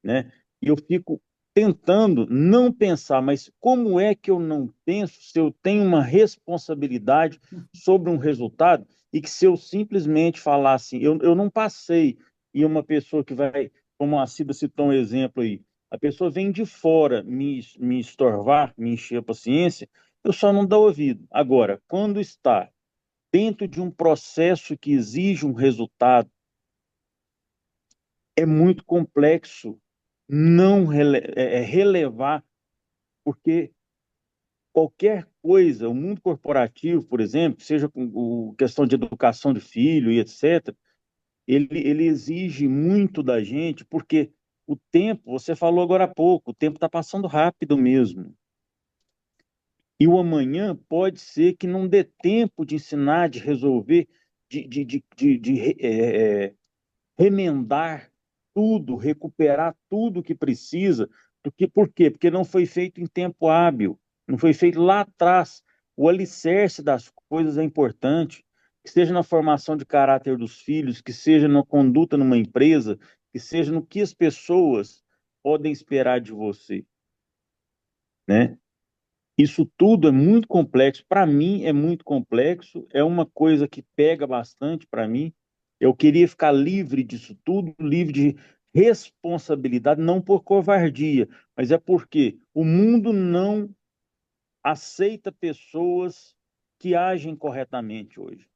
né? E eu fico tentando não pensar, mas como é que eu não penso se eu tenho uma responsabilidade sobre um resultado e que se eu simplesmente falar assim, eu não passei, e uma pessoa que vai, como a Cida citou um exemplo aí, a pessoa vem de fora me estorvar, me encher a paciência, eu só não dou ouvido. Agora, quando está dentro de um processo que exige um resultado, é muito complexo não relevar, porque qualquer coisa, o mundo corporativo, por exemplo, seja com questão de educação de filho e etc., ele exige muito da gente, porque o tempo, você falou agora há pouco, o tempo está passando rápido mesmo. E o amanhã pode ser que não dê tempo de ensinar, de resolver, de remendar tudo, recuperar tudo que precisa. Por quê? Porque não foi feito em tempo hábil, não foi feito lá atrás. O alicerce das coisas é importante, que seja na formação de caráter dos filhos, que seja na conduta numa empresa, que seja no que as pessoas podem esperar de você, né? Isso tudo é muito complexo. Para mim, é muito complexo. É uma coisa que pega bastante para mim. Eu queria ficar livre disso tudo, livre responsabilidade, não por covardia, mas é porque o mundo não aceita pessoas que agem corretamente hoje.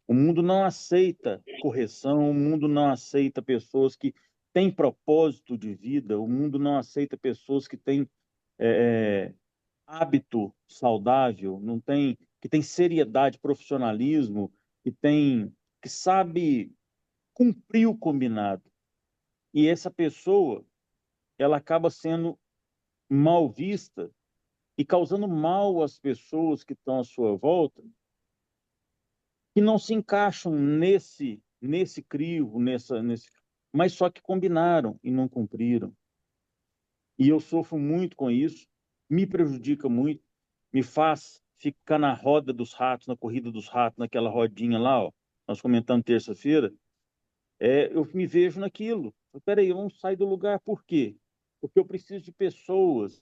O mundo não aceita correção, o mundo não aceita pessoas que têm propósito de vida, o mundo não aceita pessoas que têm é, hábito saudável, não tem, que tem seriedade, profissionalismo, que sabe cumprir o combinado. E essa pessoa, ela acaba sendo mal vista e causando mal às pessoas que estão à sua volta, que não se encaixam nesse crivo, mas só que combinaram e não cumpriram. E eu sofro muito com isso, me prejudica muito, me faz ficar na roda dos ratos, na corrida dos ratos, naquela rodinha lá, ó, nós comentamos terça-feira, eu me vejo naquilo. Peraí, eu não saio do lugar, por quê? Porque eu preciso de pessoas.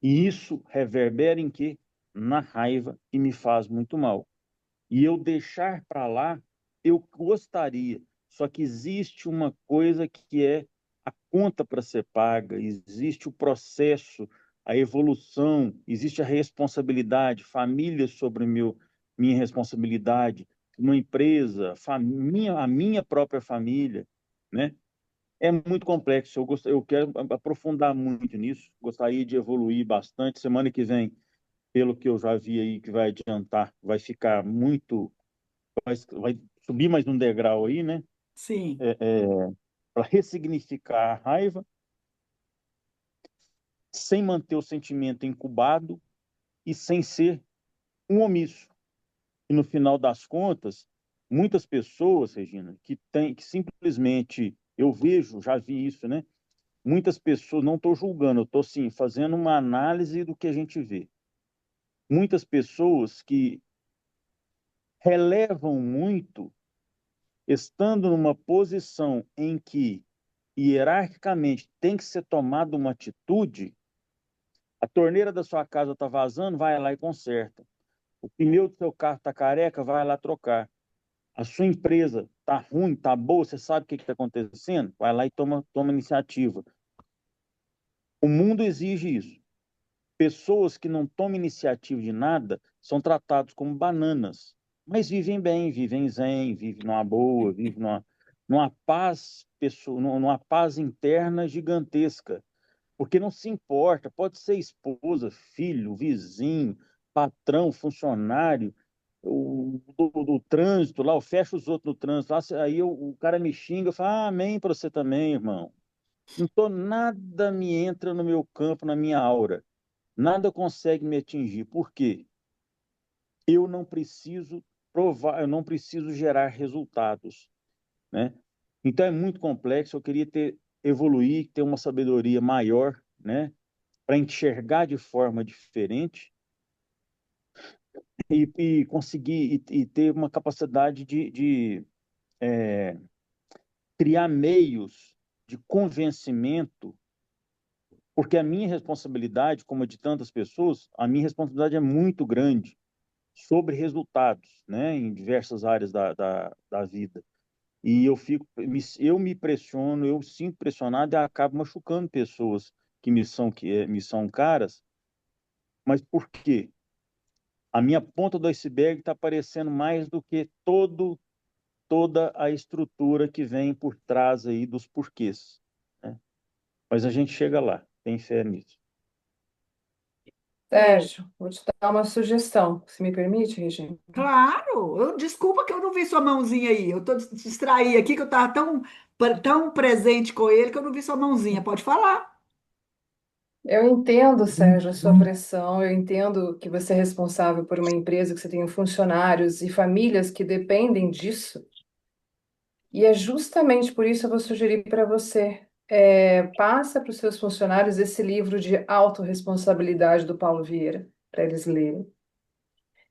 E isso reverbera em quê? Na raiva e me faz muito mal. E eu deixar para lá, eu gostaria. Só que existe uma coisa que é a conta para ser paga, existe o processo, a evolução, existe a responsabilidade, família sobre minha responsabilidade, uma empresa, a minha própria família, né? É muito complexo. Eu quero aprofundar muito nisso. Gostaria de evoluir bastante. Semana que vem, pelo que eu já vi aí, que vai adiantar, vai ficar muito, vai subir mais um degrau aí, né? Sim. Para ressignificar a raiva, sem manter o sentimento incubado e sem ser um omisso. E no final das contas, muitas pessoas, Regina, que simplesmente, eu vejo, já vi isso, né? Muitas pessoas, não estou julgando, eu estou sim fazendo uma análise do que a gente vê. Muitas pessoas que relevam muito, estando numa posição em que hierarquicamente tem que ser tomada uma atitude, a torneira da sua casa está vazando, vai lá e conserta. O pneu do seu carro está careca, vai lá trocar. A sua empresa está ruim, está boa, você sabe o que está acontecendo? Vai lá e toma iniciativa. O mundo exige isso. Pessoas que não tomam iniciativa de nada são tratados como bananas, mas vivem bem, vivem zen, vivem numa boa, vivem numa paz, numa paz interna gigantesca, porque não se importa, pode ser esposa, filho, vizinho, patrão, funcionário, do trânsito lá, eu fecho os outros no trânsito, lá, aí o cara me xinga, eu falo, amém para você também, irmão. Não tô, nada me entra no meu campo, na minha aura. Nada consegue me atingir. Por quê? Eu não preciso provar, eu não preciso gerar resultados, né? Então é muito complexo. Eu queria evoluir, ter uma sabedoria maior, né? Para enxergar de forma diferente e conseguir e ter uma capacidade de criar meios de convencimento, porque a minha responsabilidade, como a de tantas pessoas, a minha responsabilidade é muito grande sobre resultados, né, em diversas áreas da vida. E eu me pressiono, eu sinto pressionado e acabo machucando pessoas me são caras, mas por quê? A minha ponta do iceberg está aparecendo mais do que toda a estrutura que vem por trás aí dos porquês, né? Mas a gente chega lá, tem fé nisso. É, Sérgio, vou te dar uma sugestão, se me permite, Regina. claro. Desculpa que eu não vi sua mãozinha aí. Eu tô distraída aqui, que eu estava tão presente com ele que eu não vi sua mãozinha. Pode falar. Eu entendo, Sérgio, a sua pressão, eu entendo que você é responsável por uma empresa, que você tem funcionários e famílias que dependem disso. E é justamente por isso que eu vou sugerir para você, passa para os seus funcionários esse livro de autorresponsabilidade do Paulo Vieira, para eles lerem.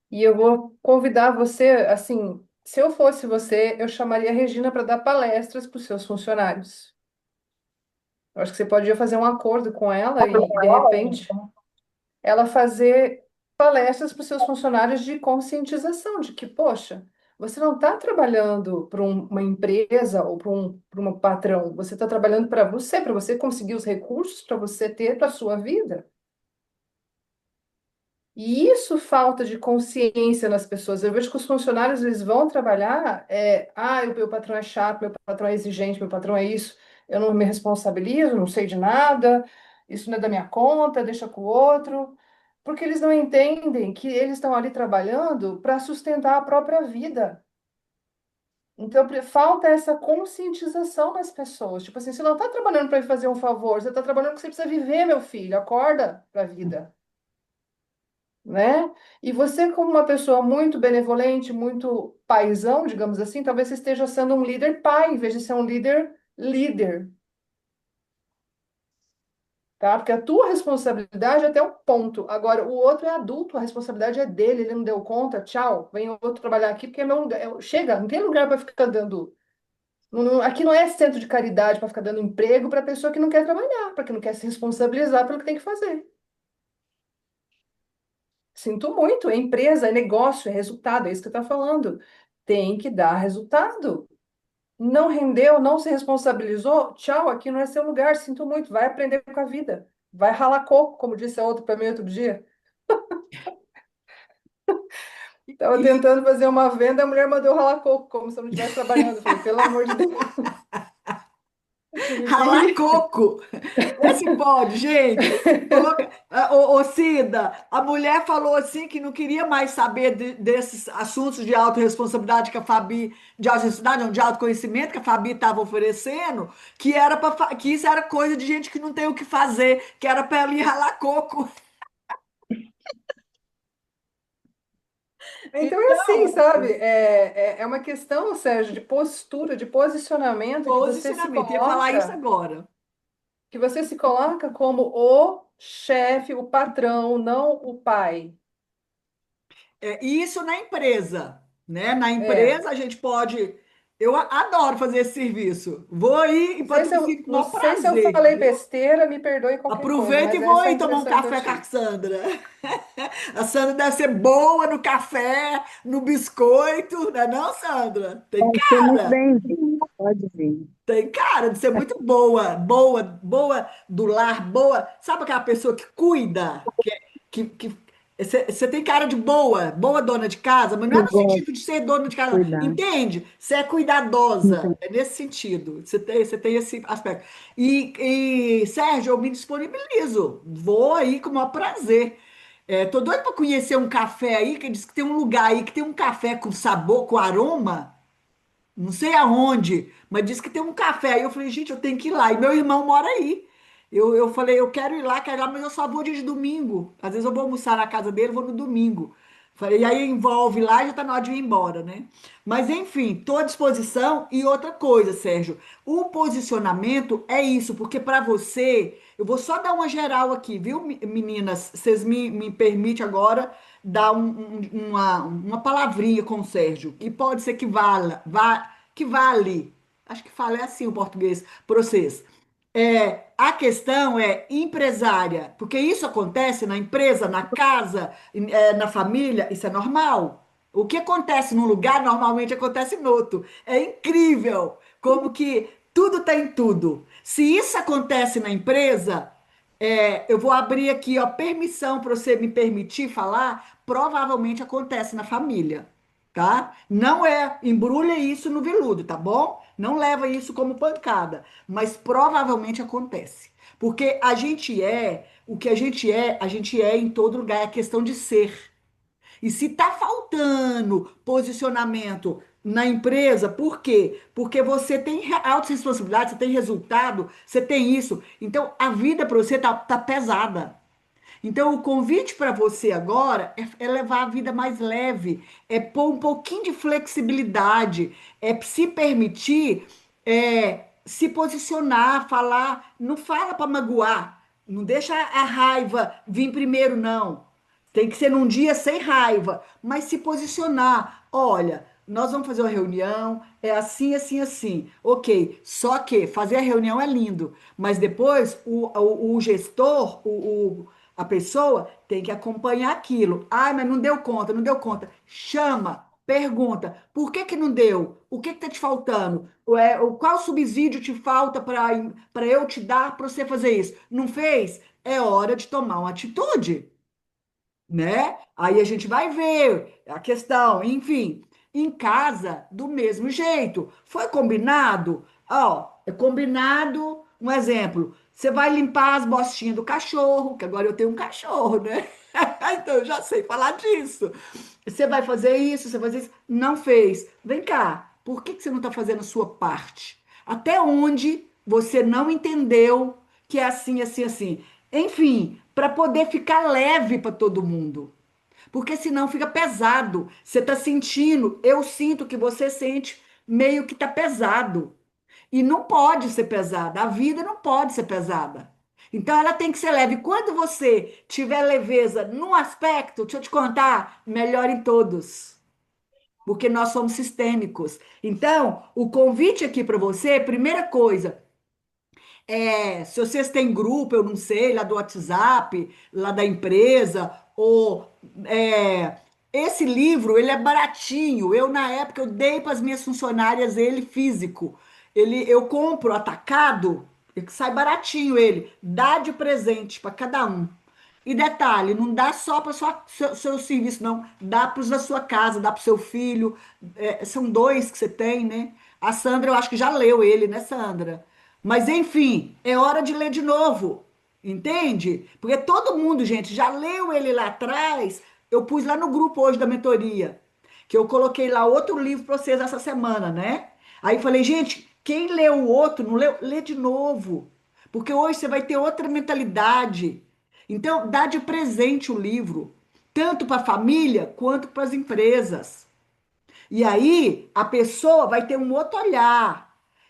E eu vou convidar você, assim, se eu fosse você, eu chamaria a Regina para dar palestras para os seus funcionários. Eu acho que você podia fazer um acordo com ela e, de repente, ela fazer palestras para os seus funcionários de conscientização, de que, poxa, Você não está trabalhando para uma empresa ou para um patrão. Você está trabalhando para você conseguir os recursos para você ter para a sua vida. E isso falta de consciência nas pessoas. Eu vejo que os funcionários eles vão trabalhar, o meu patrão é chato, meu patrão é exigente, meu patrão é isso, eu não me responsabilizo, não sei de nada, isso não é da minha conta, deixa com o outro. Porque eles não entendem que eles estão ali trabalhando para sustentar a própria vida. Então, falta essa conscientização nas pessoas. Tipo assim, você não está trabalhando para fazer um favor, você está trabalhando porque você precisa viver, meu filho. Acorda para a vida, né? E você, como uma pessoa muito benevolente, muito paizão, digamos assim, talvez você esteja sendo um líder pai, em vez de ser um líder líder, tá? Porque a tua responsabilidade é até um ponto. Agora, o outro é adulto, a responsabilidade é dele, ele não deu conta, tchau, vem outro trabalhar aqui, porque é meu lugar. Chega, não tem lugar para ficar dando. Aqui não é centro de caridade para ficar dando emprego para pessoa que não quer trabalhar, para que não quer se responsabilizar pelo que tem que fazer. Sinto muito, é empresa, é negócio, é resultado, é isso que eu estou falando. Tem que dar resultado. Não rendeu, não se responsabilizou, tchau, aqui não é seu lugar, sinto muito, vai aprender com a vida. Vai ralar coco, como disse a outra para mim outro dia. Estava E tentando fazer uma venda, a mulher mandou ralar coco, como se eu não estivesse trabalhando. Eu falei, pelo amor de Deus, eu tive que ralar rir. coco. Vê se pode, gente. Coloca... Ô, Cida, a mulher falou assim que não queria mais saber desses assuntos de autorresponsabilidade que a Fabi, de autorresponsabilidade, não, de autoconhecimento que a Fabi estava oferecendo, que era que isso era coisa de gente que não tem o que fazer, que era para ela ir ralar coco. Então é assim, Então, sabe? É uma questão, Sérgio, de postura, de posicionamento posicionamento, ia falar isso agora. que você se coloca como o chefe, o patrão, não o pai. E isso na empresa, né? Na É. empresa a gente pode. Eu adoro fazer esse serviço. Vou aí em patrocínio com o Não maior sei se eu prazer, falei entendeu? besteira, me perdoe qualquer coisa, Aproveita e mas vou essa é a aí tomar um impressão que eu café com a tive. Sandra. A Sandra deve ser boa no café, no biscoito, não é não, Sandra? Tem Vai ser muito cara, bem-vindo, pode vir. tem cara de ser muito boa, boa, boa do lar, boa. Sabe aquela pessoa que cuida, que você tem cara de boa, boa dona de casa, mas não é Eu no gosto sentido de ser dona de de casa, não. cuidar. Entende? Você é cuidadosa, Então, é nesse sentido. Você tem esse aspecto. Sérgio, eu me disponibilizo, vou aí com o maior prazer. Tô doido para conhecer um café aí, que diz que tem um lugar aí que tem um café com sabor, com aroma. Não sei aonde, mas disse que tem um café. Aí eu falei, gente, eu tenho que ir lá. E meu irmão mora aí. Eu falei, eu quero ir lá, mas eu só vou dia de domingo. Às vezes eu vou almoçar na casa dele, vou no domingo. Falei, e aí envolve lá e já tá na hora de ir embora, né? Mas enfim, tô à disposição. E outra coisa, Sérgio, o posicionamento é isso, porque para você, eu vou só dar uma geral aqui, viu, meninas? Vocês me permitem agora dar uma palavrinha com o Sérgio, que pode ser que que vale. Acho que fala é assim o português para vocês. A questão é empresária, porque isso acontece na empresa, na casa, na família, isso é normal. O que acontece num lugar normalmente acontece no outro. É incrível como que tudo tem tudo. Se isso acontece na empresa, eu vou abrir aqui, ó, permissão para você me permitir falar, provavelmente acontece na família, tá? Não embrulha isso no veludo, tá bom? Não leva isso como pancada, mas provavelmente acontece. Porque o que a gente é em todo lugar, é questão de ser. E se está faltando posicionamento na empresa, por quê? Porque você tem autorresponsabilidade, você tem resultado, você tem isso. Então a vida para você tá pesada. Então, o convite para você agora é levar a vida mais leve, é pôr um pouquinho de flexibilidade, é se permitir se posicionar, falar, não fala para magoar, não deixa a raiva vir primeiro, não. Tem que ser num dia sem raiva, mas se posicionar. Olha, nós vamos fazer uma reunião, é assim, assim, assim. Ok, só que fazer a reunião é lindo, mas depois o gestor, a pessoa tem que acompanhar aquilo. Ai, mas não deu conta, não deu conta. Chama. Pergunta, por que que não deu? O que que está te faltando? Qual subsídio te falta para eu te dar para você fazer isso? Não fez? É hora de tomar uma atitude, né? Aí a gente vai ver a questão, enfim, em casa, do mesmo jeito. Foi combinado? Ó, é combinado, um exemplo, você vai limpar as bostinhas do cachorro, que agora eu tenho um cachorro, né? Então eu já sei falar disso. Você vai fazer isso, você vai fazer isso. Não fez. Vem cá, por que que você não está fazendo a sua parte? Até onde você não entendeu que é assim, assim, assim? Enfim, para poder ficar leve para todo mundo. Porque senão fica pesado. Você está sentindo, eu sinto que você sente meio que está pesado. E não pode ser pesada. A vida não pode ser pesada. Então ela tem que ser leve. Quando você tiver leveza num aspecto, deixa eu te contar, melhor em todos. Porque nós somos sistêmicos. Então, o convite aqui para você, primeira coisa, se vocês têm grupo, eu não sei, lá do WhatsApp, lá da empresa, ou esse livro, ele é baratinho. Eu, na época, eu dei para as minhas funcionárias ele físico. Eu compro atacado, sai baratinho ele, dá de presente para cada um. E detalhe, não dá só para seu serviço, não. Dá para os da sua casa, dá para o seu filho. São dois que você tem, né? A Sandra, eu acho que já leu ele, né, Sandra? Mas, enfim, é hora de ler de novo. Entende? Porque todo mundo, gente, já leu ele lá atrás. Eu pus lá no grupo hoje da mentoria, que eu coloquei lá outro livro para vocês essa semana, né? Aí falei, gente, quem leu o outro, não leu, lê de novo. Porque hoje você vai ter outra mentalidade. Então, dá de presente o livro, tanto para a família quanto para as empresas. E aí, a pessoa vai ter um outro olhar.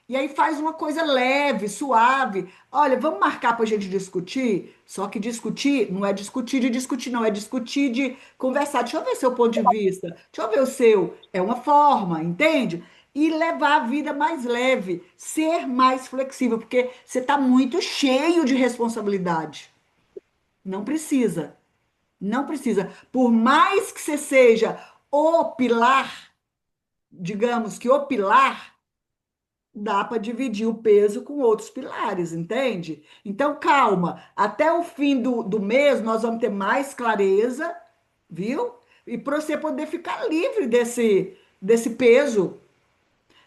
E aí faz uma coisa leve, suave. Olha, vamos marcar para a gente discutir? Só que discutir não é discutir de discutir, não. É discutir de conversar. Deixa eu ver seu ponto de vista. Deixa eu ver o seu. É uma forma, entende? E levar a vida mais leve. Ser mais flexível. Porque você está muito cheio de responsabilidade. Não precisa. Não precisa. Por mais que você seja o pilar, digamos que o pilar, dá para dividir o peso com outros pilares, entende? Então, calma. Até o fim do mês, nós vamos ter mais clareza, viu? E para você poder ficar livre desse peso.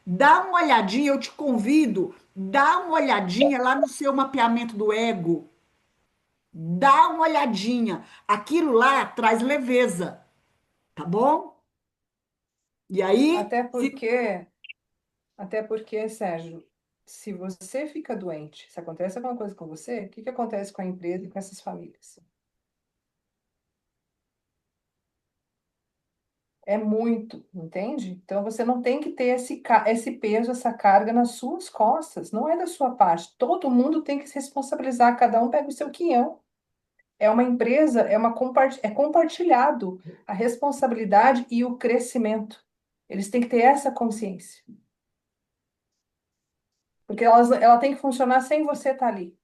Dá uma olhadinha, eu te convido, dá uma olhadinha lá no seu mapeamento do ego. Dá uma olhadinha. Aquilo lá traz leveza, tá bom? E aí, Até se porque, até porque, Sérgio, se você fica doente, se acontece alguma coisa com você, o que que acontece com a empresa e com essas famílias? É muito, entende? Então você não tem que ter esse peso, essa carga nas suas costas, não é da sua parte. Todo mundo tem que se responsabilizar, cada um pega o seu quinhão. É uma empresa, é compartilhado a responsabilidade e o crescimento. Eles têm que ter essa consciência, porque ela tem que funcionar sem você estar ali.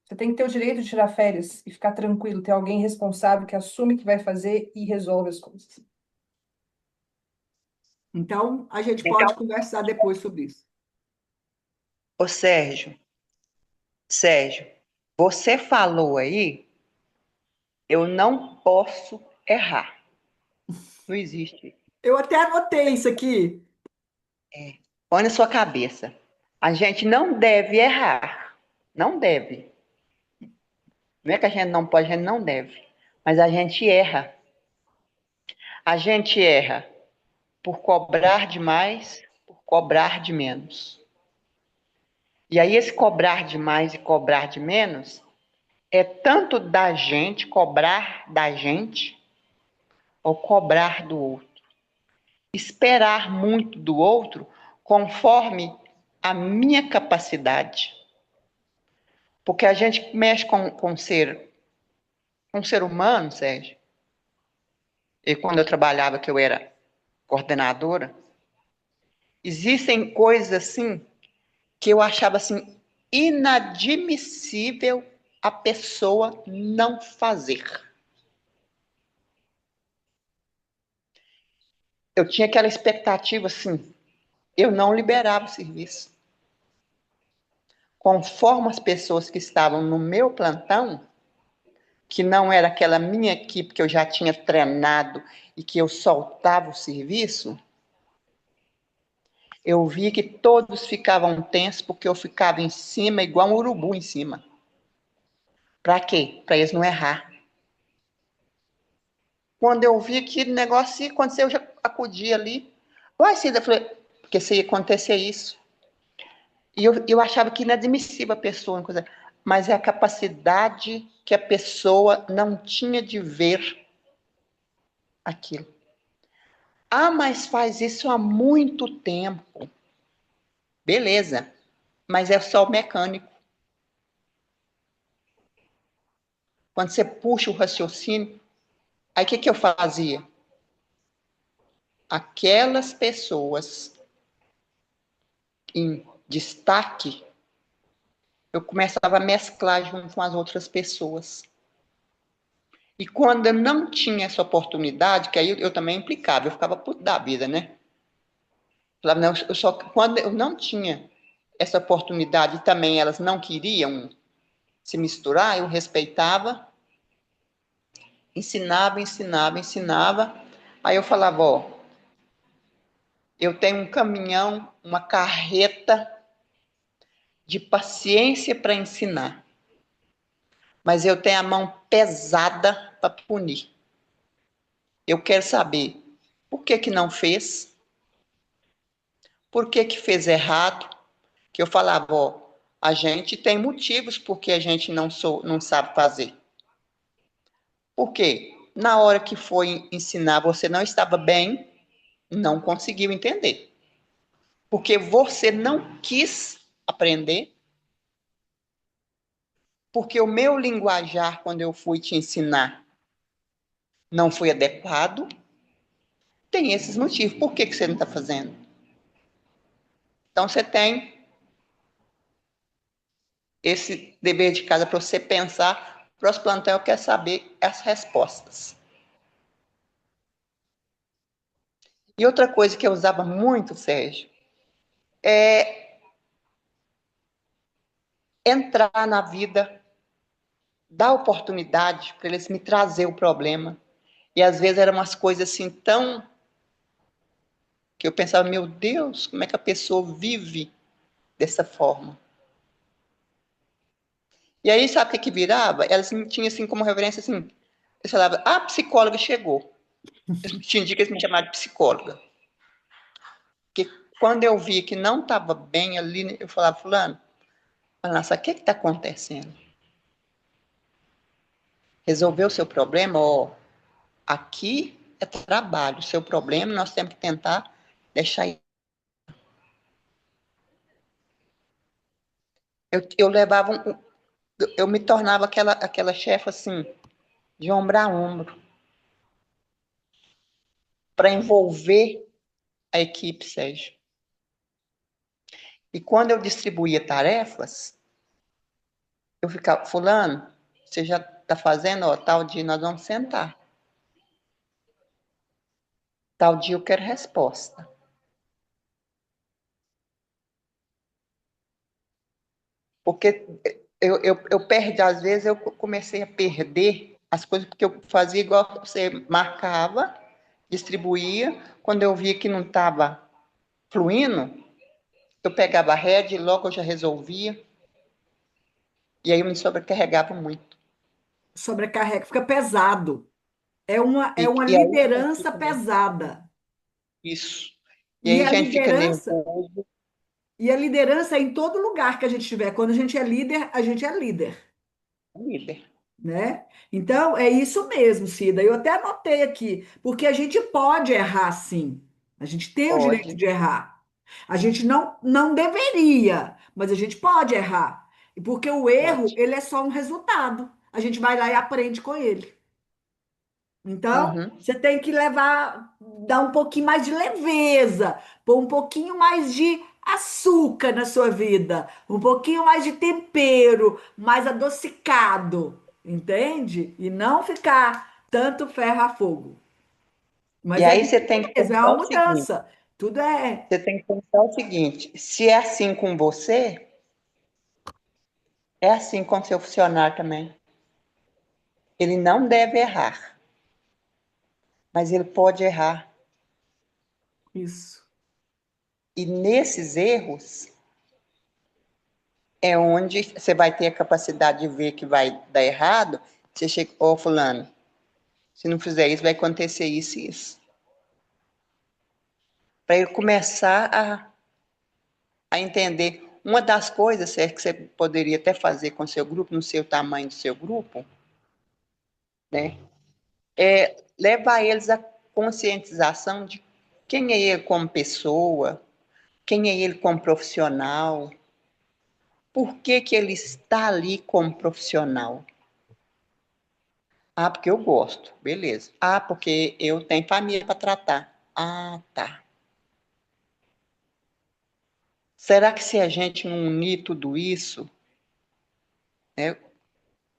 Você tem que ter o direito de tirar férias e ficar tranquilo, ter alguém responsável que assume que vai fazer e resolve as coisas. então a gente pode conversar depois sobre isso. Ô Sérgio, você falou aí, eu não posso errar. Não existe. Eu até anotei isso aqui. Põe na sua cabeça. A gente não deve errar. Não deve. Não é que a gente não pode, a gente não deve. Mas a gente erra. A gente erra por cobrar demais, por cobrar de menos. E aí, esse cobrar de mais e cobrar de menos é tanto da gente, cobrar da gente, ou cobrar do outro. Esperar muito do outro conforme a minha capacidade. Porque a gente mexe com ser humano, Sérgio. E quando eu trabalhava, que eu era coordenadora, existem coisas assim que eu achava assim inadmissível a pessoa não fazer. eu tinha aquela expectativa assim, eu não liberava o serviço. Conforme as pessoas que estavam no meu plantão, que não era aquela minha equipe que eu já tinha treinado e que eu soltava o serviço, eu vi que todos ficavam tensos porque eu ficava em cima, igual um urubu em cima. Para quê? Para eles não errar. Quando eu vi que o negócio ia acontecer, eu já acudia ali. Uai, Cida, eu falei, porque se ia acontecer isso. E eu achava que inadmissível a pessoa, coisa, mas é a capacidade que a pessoa não tinha de ver aquilo. Ah, mas faz isso há muito tempo. Beleza, mas é só o mecânico. Quando você puxa o raciocínio, aí o que eu fazia? Aquelas pessoas em destaque, eu começava a mesclar junto com as outras pessoas. E quando eu não tinha essa oportunidade, que aí eu também implicava, eu ficava puto da vida, né? Falava, não, quando eu não tinha essa oportunidade e também elas não queriam se misturar, eu respeitava, ensinava. Aí eu falava, ó, eu tenho um caminhão, uma carreta de paciência para ensinar, mas eu tenho a mão pesada para punir. Eu quero saber por que não fez, por que fez errado, que eu falava, ó, a gente tem motivos porque a gente não sabe fazer. Por quê? Na hora que foi ensinar, você não estava bem, não conseguiu entender. Porque você não quis aprender, porque o meu linguajar, quando eu fui te ensinar, não foi adequado. Tem esses motivos. Por que você não está fazendo? Então, você tem esse dever de casa para você pensar. Próximo plantão, eu quero saber as respostas. E outra coisa que eu usava muito, Sérgio, é entrar na vida, dar oportunidade para eles me trazer o problema. E às vezes eram umas coisas assim tão que eu pensava, meu Deus, como é que a pessoa vive dessa forma? E aí, sabe o que virava? Elas tinham assim como referência assim, eu falava, a psicóloga chegou. Tinha dia que eles me chamavam de psicóloga. Porque quando eu via que não estava bem ali, eu falava, fulano, nossa, o que está acontecendo? Resolveu o seu problema? Ó, aqui é trabalho. O seu problema nós temos que tentar deixar. Eu levava eu me tornava aquela chefe assim, de ombro a ombro, para envolver a equipe, Sérgio. E quando eu distribuía tarefas, eu ficava, fulano, você já está fazendo, ó, tal dia nós vamos sentar. Tal dia eu quero resposta. Porque eu perdi, às vezes eu comecei a perder as coisas, porque eu fazia igual você marcava, distribuía, quando eu via que não estava fluindo, eu pegava a rede e logo eu já resolvia, e aí eu me sobrecarregava muito. Sobrecarrega, fica pesado. É uma E aí a gente liderança fica pesada. isso. E E aí a a gente fica liderança, nervoso, e a liderança é em todo lugar que a gente estiver. Quando a gente é líder, líder. né? Então, é isso mesmo, Cida. Eu até anotei aqui, porque a gente pode errar, sim. A gente tem o direito Pode. de errar. A gente não deveria, mas a gente pode errar. E porque o erro, Pode. ele é só um resultado. A gente vai lá e aprende com ele. Então, Uhum. você tem que levar, dar um pouquinho mais de leveza, pôr um pouquinho mais de açúcar na sua vida, um pouquinho mais de tempero, mais adocicado, entende? E não ficar tanto ferro a fogo. E Mas é aí isso você tem que mesmo, é pensar uma o seguinte, mudança. Tudo é você tem que pensar o seguinte, se é assim com você, é assim com seu funcionário também. Ele não deve errar, mas ele pode errar. isso. E nesses erros é onde você vai ter a capacidade de ver que vai dar errado. Você chega, ô fulano, se não fizer isso, vai acontecer isso e isso. Para ele começar a entender. Uma das coisas, Sérgio, que você poderia até fazer com seu grupo, no seu tamanho do seu grupo, né, é levar eles à conscientização de quem é ele como pessoa, quem é ele como profissional, por que que ele está ali como profissional. Ah, porque eu gosto, beleza. Ah, porque eu tenho família para tratar. Ah, tá. Será que se a gente não unir tudo isso, né,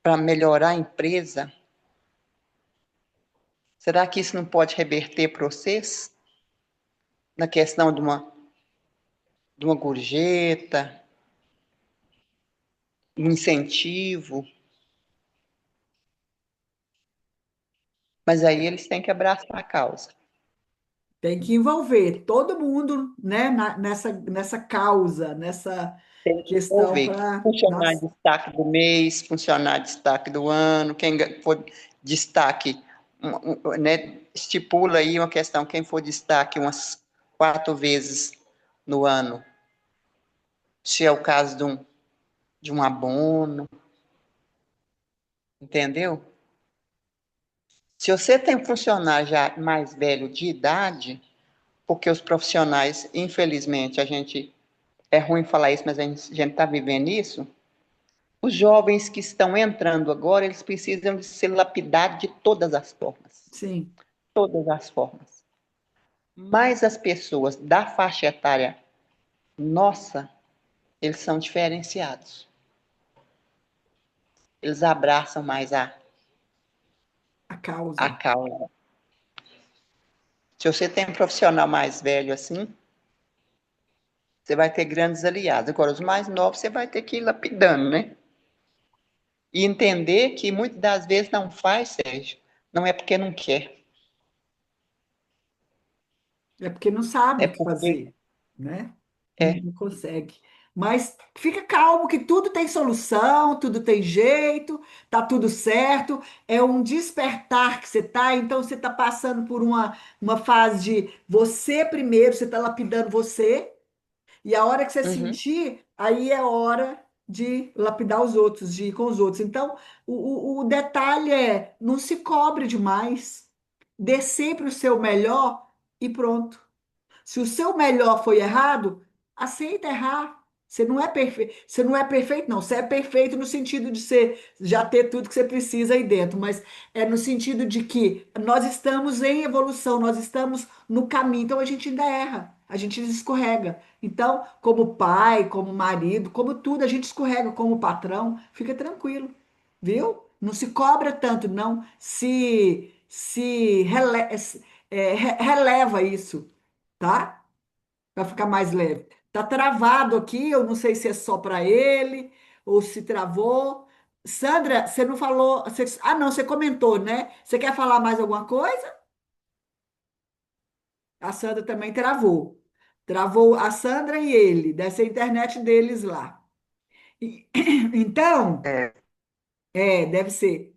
para melhorar a empresa, será que isso não pode reverter para vocês? Na questão de uma gorjeta, um incentivo, mas aí eles têm que abraçar a causa. Tem que envolver todo mundo, né, nessa causa, nessa Tem que questão envolver para funcionário nós. de destaque do mês, funcionário de destaque do ano, quem for destaque, né, estipula aí uma questão, quem for destaque umas 4 vezes no ano, se é o caso de um abono, entendeu? Se você tem um funcionário já mais velho de idade, porque os profissionais, infelizmente, a gente, é ruim falar isso, mas a gente está vivendo isso, os jovens que estão entrando agora, eles precisam de ser lapidados de todas as formas. Sim, Todas as formas. Mas as pessoas da faixa etária nossa, eles são diferenciados. Eles abraçam mais a a causa. causa. Se você tem um profissional mais velho assim, você vai ter grandes aliados. Agora, os mais novos, você vai ter que ir lapidando, né? E entender que muitas das vezes não faz, Sérgio, não é porque não quer, É porque não sabe é o que porque fazer, né? Não, é. não consegue. Mas fica calmo que tudo tem solução, tudo tem jeito, tá tudo certo. É um despertar que você tá, então você tá passando por uma fase de você primeiro, você tá lapidando você, e a hora que você Uhum, sentir, aí é hora de lapidar os outros, de ir com os outros. Então, o detalhe é não se cobre demais, dê sempre o seu melhor e pronto. Se o seu melhor foi errado, aceita errar. Você não é perfeito, você não é perfeito, não. Você é perfeito no sentido de ser, já ter tudo que você precisa aí dentro, mas é no sentido de que nós estamos em evolução, nós estamos no caminho, então a gente ainda erra, a gente escorrega. Então, como pai, como marido, como tudo, a gente escorrega como patrão, fica tranquilo, viu? Não se cobra tanto, não. Releva isso, tá? Para ficar mais leve. Tá travado aqui, eu não sei se é só para ele ou se travou. Sandra, você não falou. Ah, não, você comentou, né? Você quer falar mais alguma coisa? A Sandra também travou. Travou a Sandra e ele, dessa internet deles lá. E- Então, é. deve ser.